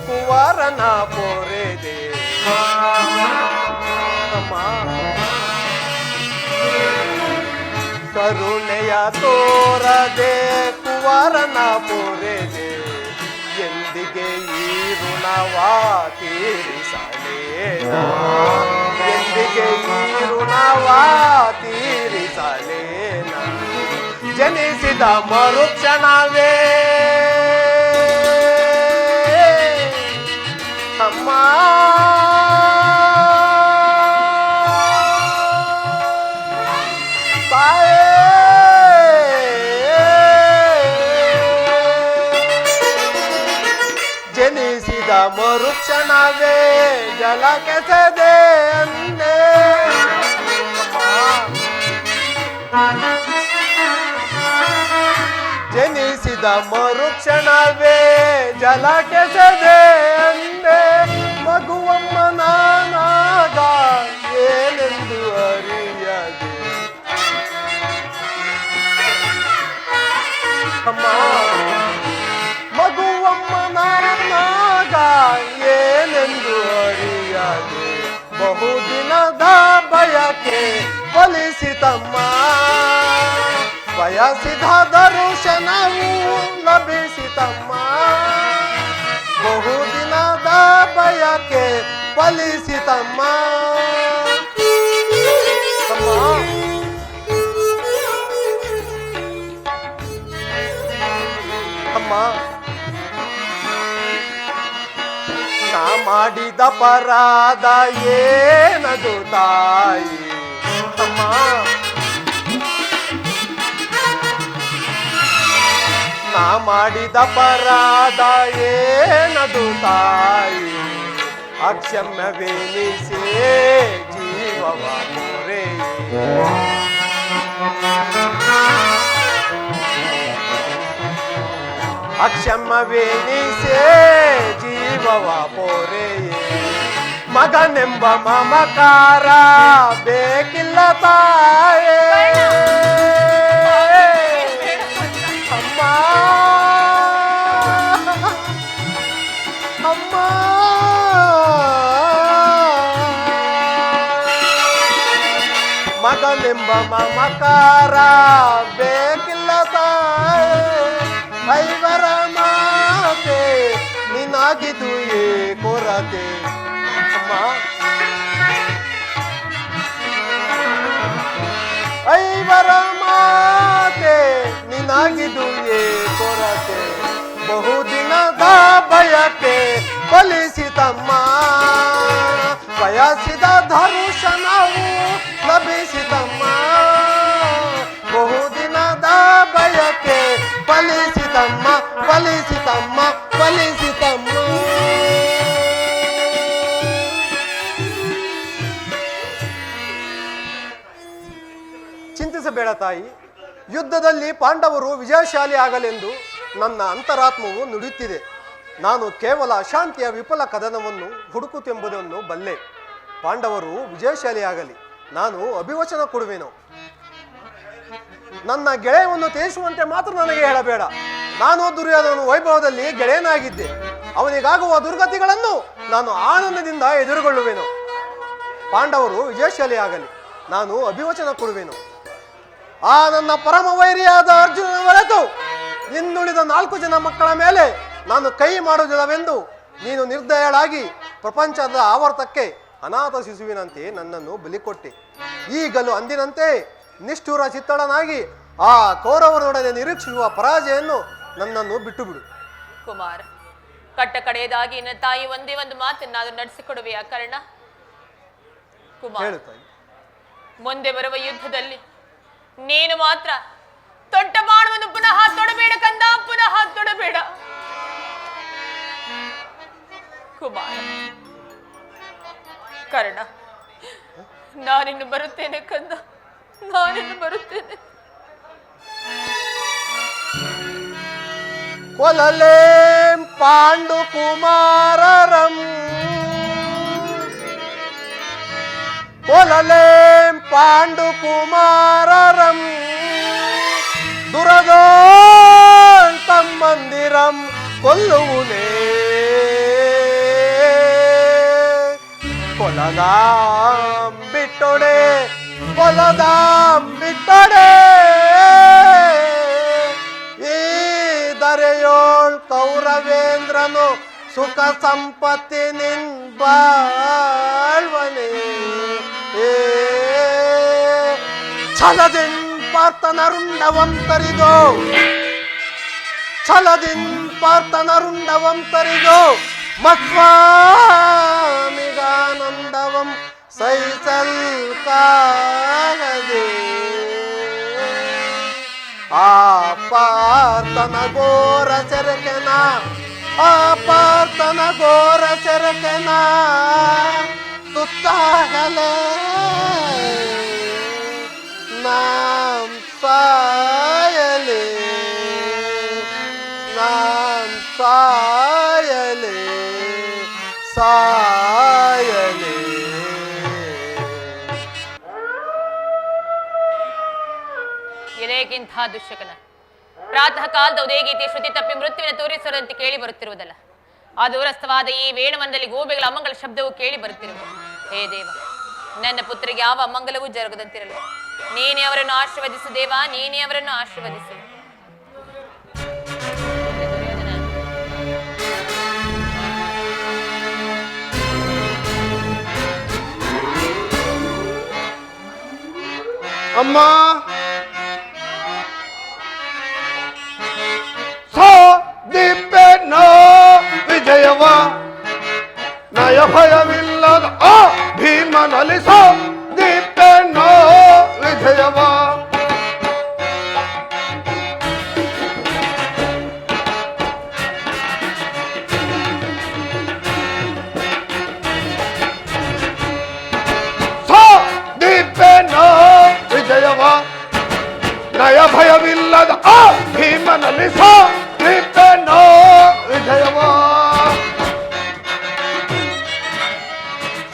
ಕುವರನ ಪೊರೆದೆ ಅಮ್ಮ. ಕರುಣೆಯ ತೋರದೆ ಕುವರನ ಪೊರೆದೆ, ಎಂದಿಗೆ ಈ ಋಣವಾ ತೀರಿಸಲೇನ, ಎಂದಿಗೆ ಈ ಋಣವಾ ತೀರಿಸಲೇನ. ಜನಿಸಿದ ಮರುಕ್ಷಣವೇ ಅಮ್ಮ ತಾಯೇ ಜನಿಸಿದ ಮರುಕ್ಷಣವೇ ಜಲ ಕೆಸದೆ ಅಂದೆ ಜನಿಸಿದ ಮರುಕ್ಷಣವೇ ಜಲ ಕೆಸದೆ ಅಂದೆ ಮಗುವಮ್ಮ ನಾನಾಗ ಏನೆಂದು ಅರಿಯದೆ ಅಮ್ಮ ಮಗುವಮ್ಮ ನಾನಾಗ ಏನೆಂದು ಅರಿಯದೆ ಬಹುದಿನದ ಬಯಕೆ ಫಲಿಸಿತಮ್ಮ ಬಯಸಿದ ದರ್ಶನವು ಲಭಿಸಿತಮ್ಮ ಬಹುದಿನದ ಬಯಕೆ ಫಲಿಸಿತಮ್ಮ ಅಮ್ಮ ಅಮ್ಮ ನಾ ಮಾಡಿದ ಪರಾಧ ಏನದು ತಾಯಿ ಅಮ್ಮ ನಾ ಮಾಡಿದ ಪರಾಧ ಏನದು ತಾಯಿ ಅಕ್ಷಮ್ಯವೆನಿಸೇ ಜೀವವ ಮೊರೆ ಅಕ್ಷಮ್ಯವೆನಿಸೇ ಜೀವವ ಪೊರೆಯೇ ಮಗನೆಂಬ ಮಮಕಾರ ಬೇಕಿಲ್ಲ ತಾಯೇ ಅಮ್ಮ ಅಮ್ಮ ಮಗನೆಂಬ ಮಮಕಾರ ಬೇಕಿಲ್ಲ ತಾಯೇ ಐವರ ಮಾತೆ ನಿನಾಗಿದು ಏ ಕೊರತೆ ಅಮ್ಮ ಐವರ ಮಾತೆ ನಿನಾಗಿದು ಏ ಕೊರತೆ ಬಹುದಿನದ ಬಯಕೆ ಫಲಿಸಿತಮ್ಮ ಬಯಸಿದ ದರ್ಶನವು ಲಭಿಸಿತಮ್ಮ ಬಹುದಿನದ ಬಯಕೆ ಫಲಿಸಿತಮ್ಮ ಫಲಿಸಿತಮ್ಮ ಫಲಿಸಿತಮ್ಮ ಚಿಂತಿಸಬೇಡ ತಾಯಿ ಯುದ್ಧದಲ್ಲಿ ಪಾಂಡವರು ವಿಜಯಶಾಲಿ ಆಗಲೆಂದು ನನ್ನ ಅಂತರಾತ್ಮವು ನುಡಿಯುತ್ತಿದೆ ನಾನು ಕೇವಲ ಅಶಾಂತಿಯ ವಿಫಲ ಕದನವನ್ನು ಹುಡುಕುತ್ತೆಂಬುದನ್ನು ಬಲ್ಲೆ ಪಾಂಡವರು ವಿಜಯಶಾಲಿಯಾಗಲಿ ನಾನು ಅಭಿವಚನ ಕೊಡುವೆನು ನನ್ನ ಗೆಳೆಯವನ್ನು ತ್ಯಜಿಸುವಂತೆ ಮಾತ್ರ ನನಗೆ ಹೇಳಬೇಡ ನಾನು ದುರ್ಯೋಧನ ವೈಭವದಲ್ಲಿ ಗೆಳೆಯನಾಗಿದ್ದೆ ಅವನಿಗಾಗುವ ದುರ್ಗತಿಗಳನ್ನು ನಾನು ಆನಂದದಿಂದ ಎದುರುಗೊಳ್ಳುವೆನು ಪಾಂಡವರು ವಿಜಯಶಾಲಿಯಾಗಲಿ ನಾನು ಅಭಿವಚನ ಕೊಡುವೆನು ಆ ನನ್ನ ಪರಮ ವೈರಿಯಾದ ಅರ್ಜುನನ ಹೊರತು ಇನ್ನುಳಿದ 4 ಜನ ಮಕ್ಕಳ ಮೇಲೆ ನಾನು ಕೈ ಮಾಡುವುದಿಲ್ಲವೆಂದು ನೀನು ನಿರ್ದಯಳಾಗಿ ಪ್ರಪಂಚದ ಆವರ್ತಕ್ಕೆ ಅನಾಥ ಶಿಶುವಿನಂತೆ ನನ್ನನ್ನು ಬಲಿಕೊಟ್ಟೆ ಈಗಲೂ ಅಂದಿನಂತೆ ನಿಷ್ಠುರ ಚಿತ್ತಳನಾಗಿ ಆ ಕೌರವರೊಡನೆ ನಿರೀಕ್ಷಿಸುವ ಪರಾಜಯನ್ನು ನನ್ನನ್ನು ಬಿಟ್ಟು ಬಿಡು ಕುಮಾರ ಕಟ್ಟ ಕಡೆಯದಾಗಿ ನಿನ್ನ ತಾಯಿ ಒಂದೇ ಒಂದು ಮಾತನ್ನಾದರೂ ನಡೆಸಿಕೊಡುವೆಯಾ ಕರ್ಣ ಕುಮಾರ ಹೇಳುತ್ತಾಯಿ ಮುಂದೆ ಬರುವ ಯುದ್ಧದಲ್ಲಿ ನೀನು ಮಾತ್ರ ತೊಟ್ಟ ಮಾಡುವನ್ನು ಪುನಃ ತೊಡಬೇಡ ಕಂದ ಪುನಃ ತೊಡಬೇಡ ಕುಮಾರ ಕರ್ಣ ನಾನಿನ್ನು ಬರುತ್ತೇನೆ ಕಂದ ನಾನಿನ್ನು ಬರುತ್ತೇನೆ ಕೊಲಲೇಂ ಪಾಂಡು ಕುಮಾರರಂ ಕೊಲಲೇಂ ಪಾಂಡು ಕುಮಾರರಂ ದುರದೋಂತಮ್ಮಂದಿರಂ ಕೊಲ್ಲುವುನೇ ಕೊಲದಾಂ ಬಿಟ್ಟೊಡೆ ಕೊಲದಾಂ ಬಿಟ್ಟೊಡೆ ಈ ದರೆಯೋಳ್ ಕೌರವೇಂದ್ರನು ಸುಖ ಸಂಪತ್ತಿ ನಿನ್ಬಾಳ್ವನೇ ಛಲದಿನ್ ಪಾರ್ಥನರುಂಡವಂ ತರಿದೋ ಛಲದಿನ್ ಪಾರ್ಥನರುಂಡವಂ ತರಿದೋ ಮತ್ಸ್ವಾಮಿಗಾನಂದವಂ ಸೈಸಲ್ಕಾಗದೆ ಆ ಪಾರ್ಥನ ಘೋರ ಸೆರಕೆನ ಆ ಪಾರ್ಥನ ಘೋರ ಸೆರಕೆನ ತುತ್ತಾಗಲೇ ನಾಂ ಸಾಯಲೇ ನಾಂ ಸಾಯಲೇ ಸಾಯಲೇ. ಇದಕ್ಕಿಂತ ದುಶ್ಶಕನ ಪ್ರಾತಃ ಕಾಲದ ಉದಯಗೀತೆ ಶ್ರುತಿ ತಪ್ಪಿ ಮೃತ್ಯುವಿನ ತೋರಿಸುವಂತೆ ಕೇಳಿ ಬರುತ್ತಿರುವುದಲ್ಲ. ಆ ದೂರಸ್ಥವಾದ ಈ ವೇಣುವನದಲ್ಲಿ ಗೋಬೆಗಳ ಅಮಂಗಲ ಶಬ್ದವು ಕೇಳಿ ಬರುತ್ತಿರುವುದು. ಹೇ ದೇವ, ನನ್ನ ಪುತ್ರಿಗೆ ಯಾವ ಅಮಂಗಲವೂ ಜರುಗದಂತಿರಲು ನೀನೇ ಅವರನ್ನು ಆಶೀರ್ವದಿಸು ದೇವ, ನೀನೇ ಅವರನ್ನು ಆಶೀರ್ವದಿಸು. ಅಮ್ಮ ದೀಪೇನ ವಿಜಯವ ನಯ ಭಯವಿಲ್ಲದ ಆ ಭೀಮನಲ್ಲಿ ದೀಪೇನ ವಿಜಯವ ದೀಪೇನ ವಿಜಯವ ನಯ ಭಯವಿಲ್ಲದ ಆ ಭೀಮನಲ್ಲಿ ದೀಪೇನ ವಿಜಯವ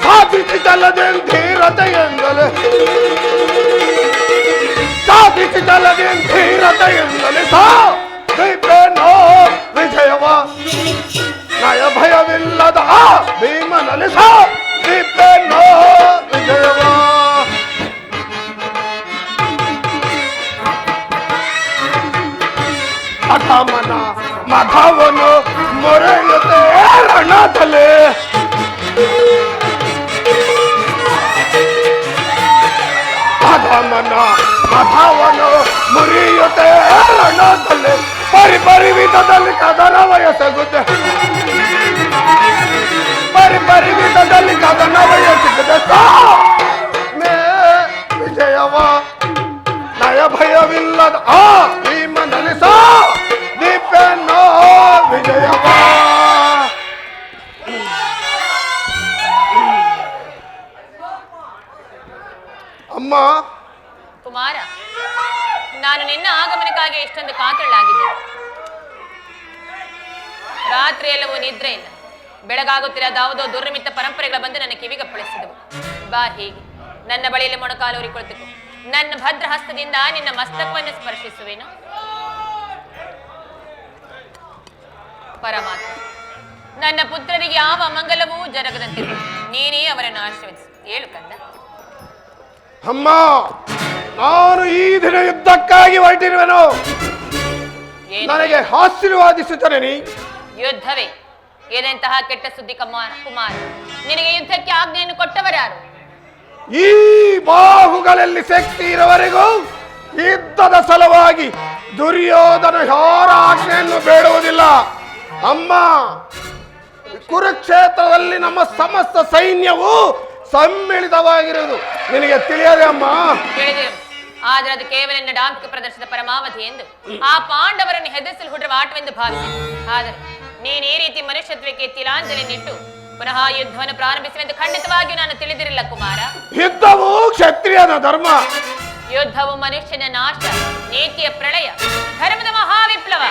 ಸಾಧಿಸಿದಲ್ಲದೆ ಧೀರತೆಯಿಂದಲೇ ಸಾಧಿಸಿದಲ್ಲದೆ ಧೀರತೆಯಿಂದಲೇ ದೀಪೇನ ವಿಜಯವ ನಯ ಭಯವಿಲ್ಲದ ಆ ಭೀಮನಲ್ಲಿ ದೀಪೇನ ವಿಜಯವ ಅಧಮನ ಮಧವನು ಮೊರೆಯುತ್ತೆ ರಣದಲ್ಲಿ ಅಧಮನ ಮಧವನು ಮುರಿಯುತ್ತೆ ರಣದಲ್ಲಿ ಪರಿಪರಿವಿಧದಲ್ಲಿ ಕದನ ವಯಸ್ಸಾಗುತ್ತೆ ಪರಿಪರಿವಿಧದಲ್ಲಿ ಕದನ ವಯಸ್ಸಿದೆ ಮೇ ವಿಜಯವ ನಯ ಭಯವಿಲ್ಲದ ಆ ಭೀಮನಲ್ಲಿ ದೀಪೇನ ವಿಜಯವ. ಅಮ್ಮ ಕುಮಾರ, ನಾನು ನಿನ್ನ ಆಗಮನಕ್ಕಾಗಿ ಎಷ್ಟೊಂದು ಕಾತರಳಾಗಿದ್ದೆ. ರಾತ್ರಿ ಎಲ್ಲವೂ ನಿದ್ರೆ ಇಲ್ಲ, ಬೆಳಗಾಗುತ್ತಿರೋದಾವುದೋ ದುರ್ನಿಮಿತ್ತ ಪರಂಪರೆಗಳ ಬಂದು ನನ್ನ ಕಿವಿಗಪ್ಪಳಿಸಿದವು. ಬಾ, ಹೀಗೆ ನನ್ನ ಬಳಿಯಲ್ಲಿ ಮೊಣಕಾಲೂರಿ ಕುಳಿತುಕೋ. ನನ್ನ ಭದ್ರ ಹಸ್ತದಿಂದ ನಿನ್ನ ಮಸ್ತಕವನ್ನು ಸ್ಪರ್ಶಿಸುವೆನು. ಪರಮಾತ್ಮ, ನನ್ನ ಪುತ್ರರಿಗೆ ಯಾವ ಅಮಂಗಲವೂ ಜರಗದಂತಿರು, ನೀನೇ ಅವರನ್ನು ಆಶೀರ್ವದಿಸು. ಹೇಳು ಕಂದ. ಅಮ್ಮ, ನಾನು ಈ ದಿನ ಯುದ್ಧಕ್ಕಾಗಿ ಹೊರಟಿರುವೆನು, ನನಗೆ ಆಶೀರ್ವಾದಿಸುತ್ತೇನೆ ನೀ. ಯುದ್ಧವೇ? ಏನೆಂತಹ ಕೆಟ್ಟ ಸುದ್ದಿ ಕುಮಾರ. ನಿನಗೆ ಯುದ್ಧಕ್ಕೆ ಆಜ್ಞೆಯನ್ನು ಕೊಟ್ಟವರ್ಯಾರು? ಈ ಬಾಹುಗಳಲ್ಲಿ ಶಕ್ತಿ ಇರುವವರೆಗೂ ಯುದ್ಧದ ಸಲುವಾಗಿ ದುರ್ಯೋಧನ ಯಾರ ಆಜ್ಞೆಯನ್ನು ಬೇಡುವುದಿಲ್ಲ. ಅಮ್ಮ, ಕುರುಕ್ಷೇತ್ರದಲ್ಲಿ ನಮ್ಮ ಸಮಸ್ತ ಸೈನ್ಯವು ಸಮ್ಮಿಳಿತವಾಗಿರುವುದು ನಿನಗೆ ತಿಳಿಯದೆ ಅಮ್ಮ? ಕೇಳಿದೆ, ಆದ್ರೆ ಅದು ಕೇವಲ ಡಾಂಬಿಕ ಪ್ರದರ್ಶನದ ಪರಮಾವಧಿ ಎಂದು ಆ ಪಾಂಡವರನ್ನು ಹೆದರಿಸಲು ಹೊರಡುವ ಆಟವೆಂದು ಭಾವಿಸಿ. ಆದರೆ ನೀನು ಈ ರೀತಿ ಮನುಷ್ಯತ್ವಕ್ಕೆ ತಿಲಾಂಜಲಿ ನಿಟ್ಟು ಪುನಃ ಯುದ್ಧವನ್ನು ಪ್ರಾರಂಭಿಸುವೆಂದು ಖಂಡಿತವಾಗಿಯೂ ನಾನು ತಿಳಿದಿರಲಿಲ್ಲ ಕುಮಾರ. ಯುದ್ಧವು ಕ್ಷತ್ರಿಯನ ಧರ್ಮ. ಯುದ್ಧವು ಮನುಷ್ಯನ ನಾಶ, ನೀತಿಯ ಪ್ರಳಯ, ಧರ್ಮದ ಮಹಾವಿಪ್ಲವ.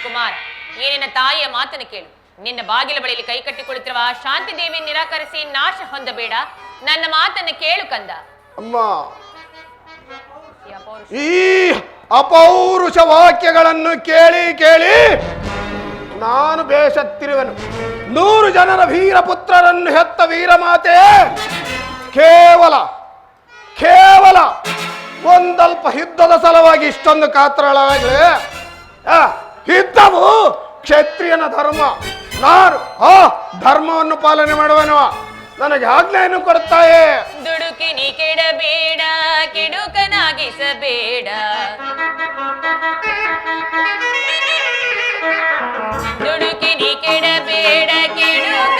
ಕುಮಾರ, ಈ ನಿನ್ನ ತಾಯಿಯ ಮಾತನ್ನು ಕೇಳು. ನಿನ್ನ ಬಾಗಿಲ ಬಳಿಯಲ್ಲಿ ಕೈ ಕಟ್ಟಿಕೊಳ್ಳುತ್ತಿರುವ ಆ ಶಾಂತಿ ದೇವಿಯನ್ನು ನಿರಾಕರಿಸಿ ನಾಶ ಹೊಂದಬೇಡ. ನನ್ನ ಮಾತನ್ನು ಕೇಳು ಕಂದ. ಅಮ್ಮ, ಈ ಅಪೌರುಷ ವಾಕ್ಯಗಳನ್ನು ಕೇಳಿ ಕೇಳಿ ನಾನು ಬೇಸತ್ತಿರುವೆನು. 100 ಜನರ ವೀರಪುತ್ರರನ್ನು ಹೆತ್ತ ವೀರಮಾತೆ ಕೇವಲ ಒಂದಲ್ಪ ಯುದ್ಧದ ಸಲುವಾಗಿ ಇಷ್ಟೊಂದು ಕಾತರಳಾಗಲಿ. ಯುದ್ಧವು ಕ್ಷತ್ರಿಯನ ಧರ್ಮ. ನಾನು ಆ ಧರ್ಮವನ್ನು ಪಾಲನೆ ಮಾಡುವನು. ನನಗೆ ಆಜ್ಞೆಯನ್ನು ಕೊಡುತ್ತಾಯೇ. ದುಡುಕಿ ನೀ ಕೆಡಬೇಡ, ಕೆಡುಕನಾಗಿಸಬೇಡ. ದುಡುಕಿ ನೀ ಕೆಡಬೇಡ, ಕೆಡುಕ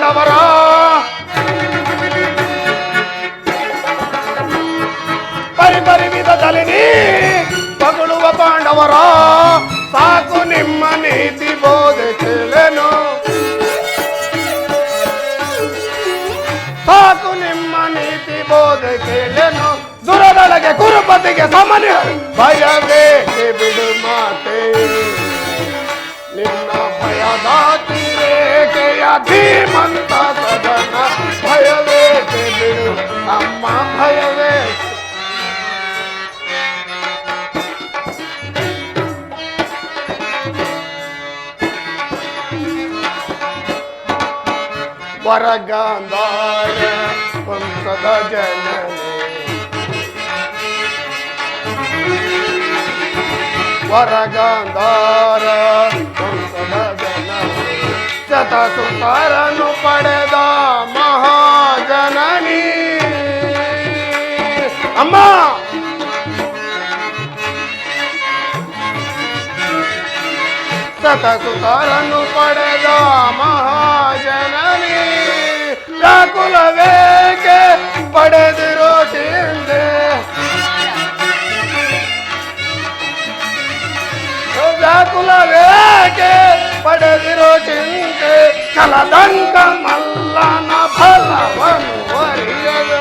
ಪಾಂಡವರ ಪರಿಪರಿ ವಿಧದಲ್ಲಿ ನೀ ಪಗುಳುವ ಪಾಂಡವರ ಸಾಕು ನಿಮ್ಮ ನೀತಿ ಬೋಧೆ ಕೇಳೆನು ಸಾಕು ನಿಮ್ಮ ನೀತಿ ಬೋಧೆ ಕೇಳೆನು ದುರದೊಳಗೆ ಕುರುಪತಿಗೆ ಸಮನೆ ಭಯವೇಕೆ ಬಿಡು ಮಾತೆ ನಿನ್ನ ಭಯದಾತಿರೇಕೆಯ ಧೀಮಂತ ಸದನ ಭಯವೇಕೆ ಬಿಡು ಅಮ್ಮ ಭಯವೇಕೆ ವರಗಾಂಧಾರ ವಂಶದ ಜನನೇ ವರಗಾಂಧಾರ ವಂಶದ ಜನನೇ ಶತಸುತರನು ಪಡೆದ ಮಹಾಜನನಿ ಅಮ್ಮ ಶತಸುತರನು ಪಡೆದ ಮಹಾಜನನಿ ವ್ಯಾಕುಲವೇಕೆ ಪಡೆದಿರೋ ಚಿಂತೆ ವ್ಯಾಕುಲವೇಕೆ ಪಡೆದಿರೋ ಚಿಂತೆ ಕಲದಂಕ ಮಲ್ಲನ ಫಲವನ್ನು ಅರಿಯದು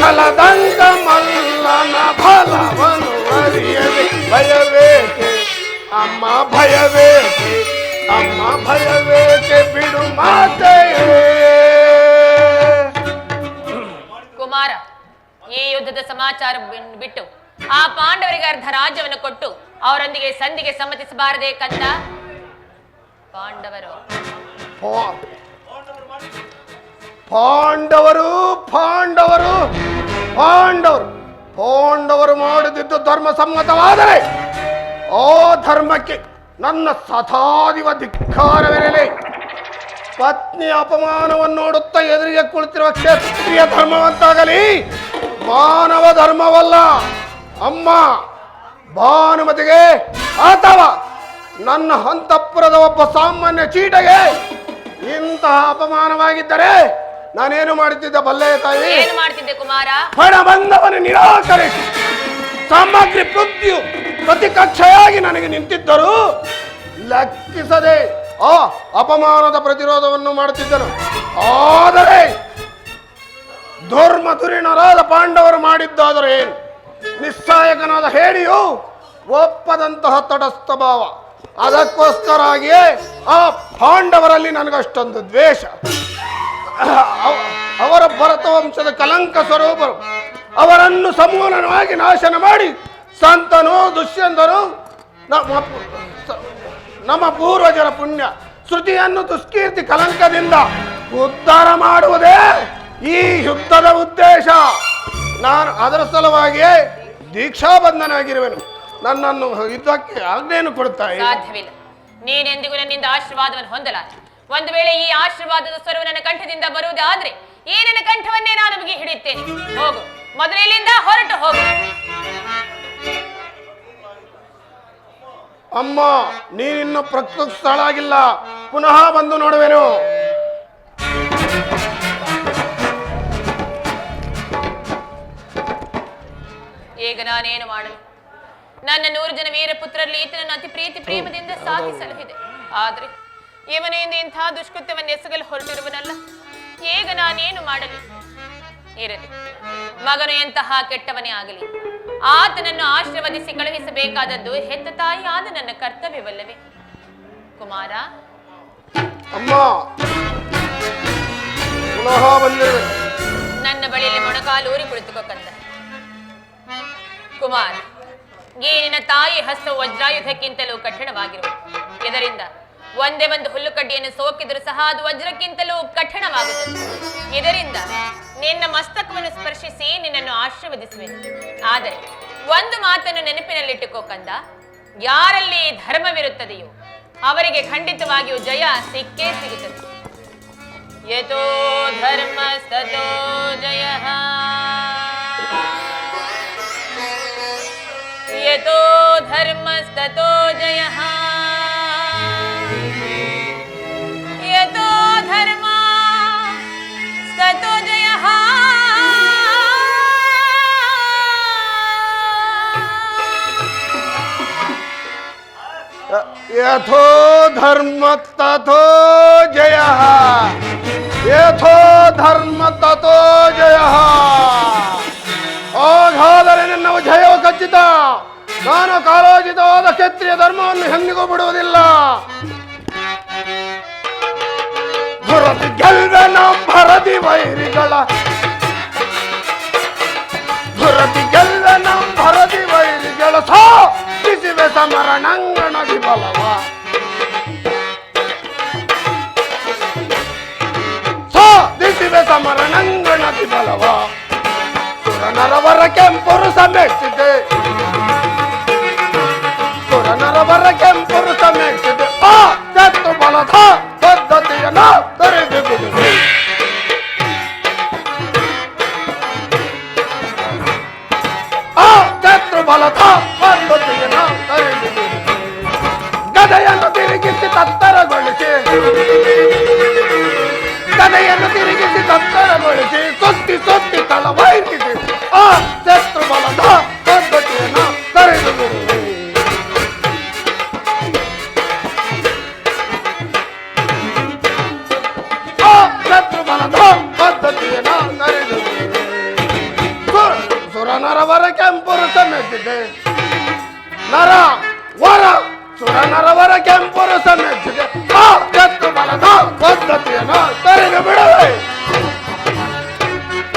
ಕಲದಂಕ ಮಲ್ಲನ ಫಲವನ್ನು ಅರಿಯದೆ ಭಯವೇಕೆ ಅಮ್ಮ ಭಯವೇಕೆ ಅಮ್ಮ ಭಯವೇಕೆ ಬಿಡು ಮಾತೆಯೇ ಕುಮಾರ, ಈ ಯುದ್ಧದ ಸಮಾಚಾರ ಬಿಟ್ಟು ಆ ಪಾಂಡವರಿಗೆ ಅರ್ಧ ರಾಜ್ಯವನ್ನು ಕೊಟ್ಟು ಅವರೊಂದಿಗೆ ಸಂಧಿಗೆ ಸಮ್ಮತಿಸಬಾರದೆ ಕಂದ. ಪಾಂಡವರು ಪಾಂಡವರು ಪಾಂಡವರು ಪಾಂಡವರು ಪಾಂಡವರು ಮಾಡುತ್ತಿದ್ದು ಧರ್ಮ ಸಮ್ಮತವಾದರೆ ಆ ಧರ್ಮಕ್ಕೆ ನನ್ನ ಸದಾದಿವ ಧಿಕ್ಕಾರವಿರಲಿ. ಪತ್ನಿ ಅಪಮಾನವನ್ನು ನೋಡುತ್ತಾ ಎದುರಿಗೆ ಕುಳಿತಿರುವ ಕ್ಷತ್ರಿಯ ಧರ್ಮವಂತಾಗಲಿ, ಮಾನವ ಧರ್ಮವಲ್ಲ. ಅಮ್ಮ ಭಾನುಮತಿಗೆ ಅಥವಾ ನನ್ನ ಅಂತಃಪುರದ ಒಬ್ಬ ಸಾಮಾನ್ಯ ಚೀಟಗೆ ಇಂತಹ ಅಪಮಾನವಾಗಿದ್ದರೆ ನಾನೇನು ಮಾಡುತ್ತಿದ್ದೆ ಬಲ್ಲೆ ತಾಯಿ? ಏನು ಮಾಡ್ತಿದ್ದೆ ಕುಮಾರ? ಹಣ ಬಂದವನು ನಿರಾಕರಿಸಿ ಸಾಮಗ್ರಿ ಬುದ್ಧಿಯು ಪ್ರತಿಕಕ್ಷೆಯಾಗಿ ನನಗೆ ನಿಂತಿದ್ದರು ಲೆಕ್ಕಿಸದೆ ಆ ಅಪಮಾನದ ಪ್ರತಿರೋಧವನ್ನು ಮಾಡುತ್ತಿದ್ದನು. ಆದರೆ ಧುರ್ಮಧುರಿಣರಾದ ಪಾಂಡವರು ಮಾಡಿದ್ದಾದರೆ ಏನು? ನಿಸ್ಸಾಯಕನಾದ ಹೇಳಿಯು ಒಪ್ಪದಂತಹ ತಟಸ್ಥ ಭಾವ. ಅದಕ್ಕೋಸ್ಕರಾಗಿಯೇ ಆ ಪಾಂಡವರಲ್ಲಿ ನನಗಷ್ಟೊಂದು ದ್ವೇಷ. ಅವರ ಭರತ ವಂಶದ ಕಲಂಕ ಸ್ವರೂಪರು. ಅವರನ್ನು ಸಮೂಲವಾಗಿ ನಾಶನ ಮಾಡಿ ಸಂತನು ದುಷ್ಯಂತನು ನಮ್ಮ ಪೂರ್ವಜರ ಪುಣ್ಯ ಶ್ರುತಿಯನ್ನು ದುಷ್ಕೀರ್ತಿ ಕಲಂಕದಿಂದ ಉದ್ಧಾರ ಮಾಡುವುದೇ ಈ ಯುದ್ಧದ ಉದ್ದೇಶ. ನಾನು ಅದರ ಸಲುವಾಗಿಯೇ ದೀಕ್ಷಾಬದ್ಧನಾಗಿರುವೆನು. ನನ್ನನ್ನು ಯುದ್ಧಕ್ಕೆ ಆಜ್ಞೆಯನ್ನು ಕೊಡುತ್ತಾ ಸಾಧ್ಯವಿಲ್ಲ. ನೀನೆಂದಿಗೂ ನನ್ನಿಂದ ಆಶೀರ್ವಾದವನ್ನು ಹೊಂದಲಾರೆ. ಒಂದು ವೇಳೆ ಈ ಆಶೀರ್ವಾದದ ಸ್ವರವು ನನ್ನ ಕಂಠದಿಂದ ಬರುವುದಾದ್ರೆ ಈ ನನ್ನ ಕಂಠವನ್ನೇ ನಾನು ಮುಗಿ ಹಿಡಿಯುತ್ತೇನೆ. ಹೋಗು, ಮೊದಲು ಇಲ್ಲಿಂದ ಹೊರಟು ಹೋಗು. ಅಮ್ಮ, ನೀನಿನ್ನು ಪ್ರಕೃತಳಾಗಿಲ್ಲ. ಪುನಃ ಬಂದು ನೋಡುವೆನು. ಈಗ ನಾನೇನು ಮಾಡಲು? ನನ್ನ 100 ಜನ ವೀರ ಪುತ್ರರಲ್ಲಿ ಈತನನ್ನು ಅತಿ ಪ್ರೀತಿ ಪ್ರೇಮದಿಂದ ಸಾಕಿ ಸಲಹಿದೆ. ಆದ್ರೆ ಇವನು ಇಂದು ಇಂಥ ದುಷ್ಕೃತ್ಯವನ್ನು ಎಸಗಲು ಹೊರಟಿರುವನಲ್ಲ. ಈಗ ನಾನೇನು ಮಾಡಲಿ? ಇರಲಿ, ಮಗನು ಎಂತಹ ಕೆಟ್ಟವನೇ ಆಗಲಿ, ಆತನನ್ನು ಆಶೀರ್ವದಿಸಿ ಕಳುಹಿಸಬೇಕಾದದ್ದು ಹೆತ್ತ ತಾಯಿ ಆದ ನನ್ನ ಕರ್ತವ್ಯವಲ್ಲವೇ? ಕುಮಾರ, ಅಮ್ಮ ಪುನಃ ಬಂದಿರುವೆ. ನನ್ನ ಬಳಿಯಲ್ಲಿ ಮೊಣಕಾಲೂರಿ ಕುಳಿತುಕೋ ಕಂದ. ಕುಮಾರ, ಈ ನಿನ್ನ ತಾಯಿ ಹಸ್ತವು ವಜ್ರಾಯುಧಕ್ಕಿಂತಲೂ ಕಠಿಣವಾಗಿರುವ. ಇದರಿಂದ ಒಂದೇ ಒಂದು ಹುಲ್ಲುಕಡ್ಡಿಯನ್ನು ಸೋಕಿದರೂ ಸಹ ಅದು ವಜ್ರಕ್ಕಿಂತಲೂ ಕಠಿಣವಾಗುತ್ತದೆ. ಇದರಿಂದ ನಿನ್ನ ಮಸ್ತಕವನ್ನು ಸ್ಪರ್ಶಿಸಿ ನಿನ್ನನ್ನು ಆಶೀರ್ವದಿಸುವೆನು. ಆದರೆ ಒಂದು ಮಾತನ್ನು ನೆನಪಿನಲ್ಲಿಟ್ಟುಕೋ ಕಂದ, ಯಾರಲ್ಲಿ ಧರ್ಮವಿರುತ್ತದೆಯೋ ಅವರಿಗೆ ಖಂಡಿತವಾಗಿಯೂ ಜಯ ಸಿಕ್ಕೇ ಸಿಗುತ್ತದೆ. ಯತೋ ಧರ್ಮಸ್ತತೋ ಜಯಃ, ಯತೋ ಧರ್ಮಸ್ತತೋ ಜಯಃ. ಯಥೋ ಧರ್ಮ ತಥೋ ಜಯ, ಯಥೋ ಧರ್ಮ ತಥೋ ಜಯ. ಹಾಗಾದರೆ ನಿನ್ನ ಜಯವು ಖಚಿತ. ನಾನು ಕಾಲೋಚಿತವಾದ ಕ್ಷತ್ರಿಯ ಧರ್ಮವನ್ನು ಎಂದಿಗೂ ಬಿಡುವುದಿಲ್ಲ. ದುರತಿ ಗೆಲ್ವೆ ನಮ್ಮ ಭರತಿ ವೈರಿಗಳ, ದುರತಿ ಗೆಲ್ವೆ ನಮ್ಮ ಭರತಿ ವೈರಿಗಳ ಸಾಧಿಸಿವೆ ಸಮರಣಂಗಣದಿ ಬಲವ, ಸಾಧಿಸಿವೆ ಸಮರಣಂಗಣದಿ ಬಲವ. ಸುರನರವರ ಕೆಂಪುರು ಸಮೆಚ್ಚಿದೆ, ಸುರನರವರ ಕೆಂಪುರು ಸಮೆಚ್ಚಿದೆ. ಆ ಜತ್ತು ಬಲದ ಪದ್ಧತಿಯನ್ನು ತೊರೆದು ಬಿಡುವೆ. ಆ ಜತ್ತು ಬಲದ ಪದ್ಧತಿಯನ್ನು ತೊರೆದು ಬಿಡುವೆ. ಗದೆಯನ್ನು ತಿರುಗಿಸಿ ತತ್ತರಗೊಳಿಸಿ, ಗದೆಯನ್ನು ತಿರುಗಿಸಿ ತತ್ತರಗೊಳಿಸಿ, ಸುತ್ತಿ ಸುತ್ತಿ ತಳವೈರಿಸಿ ಆ ಶತ್ರು ಬಲದ ಪದ್ಧತಿಯನ್ನು ತೊರೆದು ಬಿಡುವೆ. ಆ ಶತ್ರು ಬಲದ ಪದ್ಧತಿಯನ್ನು ತೊರೆದು ಬಿಡುವೆ. ಸುರನರವರ ಕೆಂಪುರು ಸಮೆಚ್ಚಿದೆ, ನರ ವರ ಸುರನರವರ ಕೆಂಪುರು ಸಮೆಚ್ಚಿದೆ. ಆ ಶತ್ರು ಬಲದ ಪದ್ಧತಿಯನ್ನು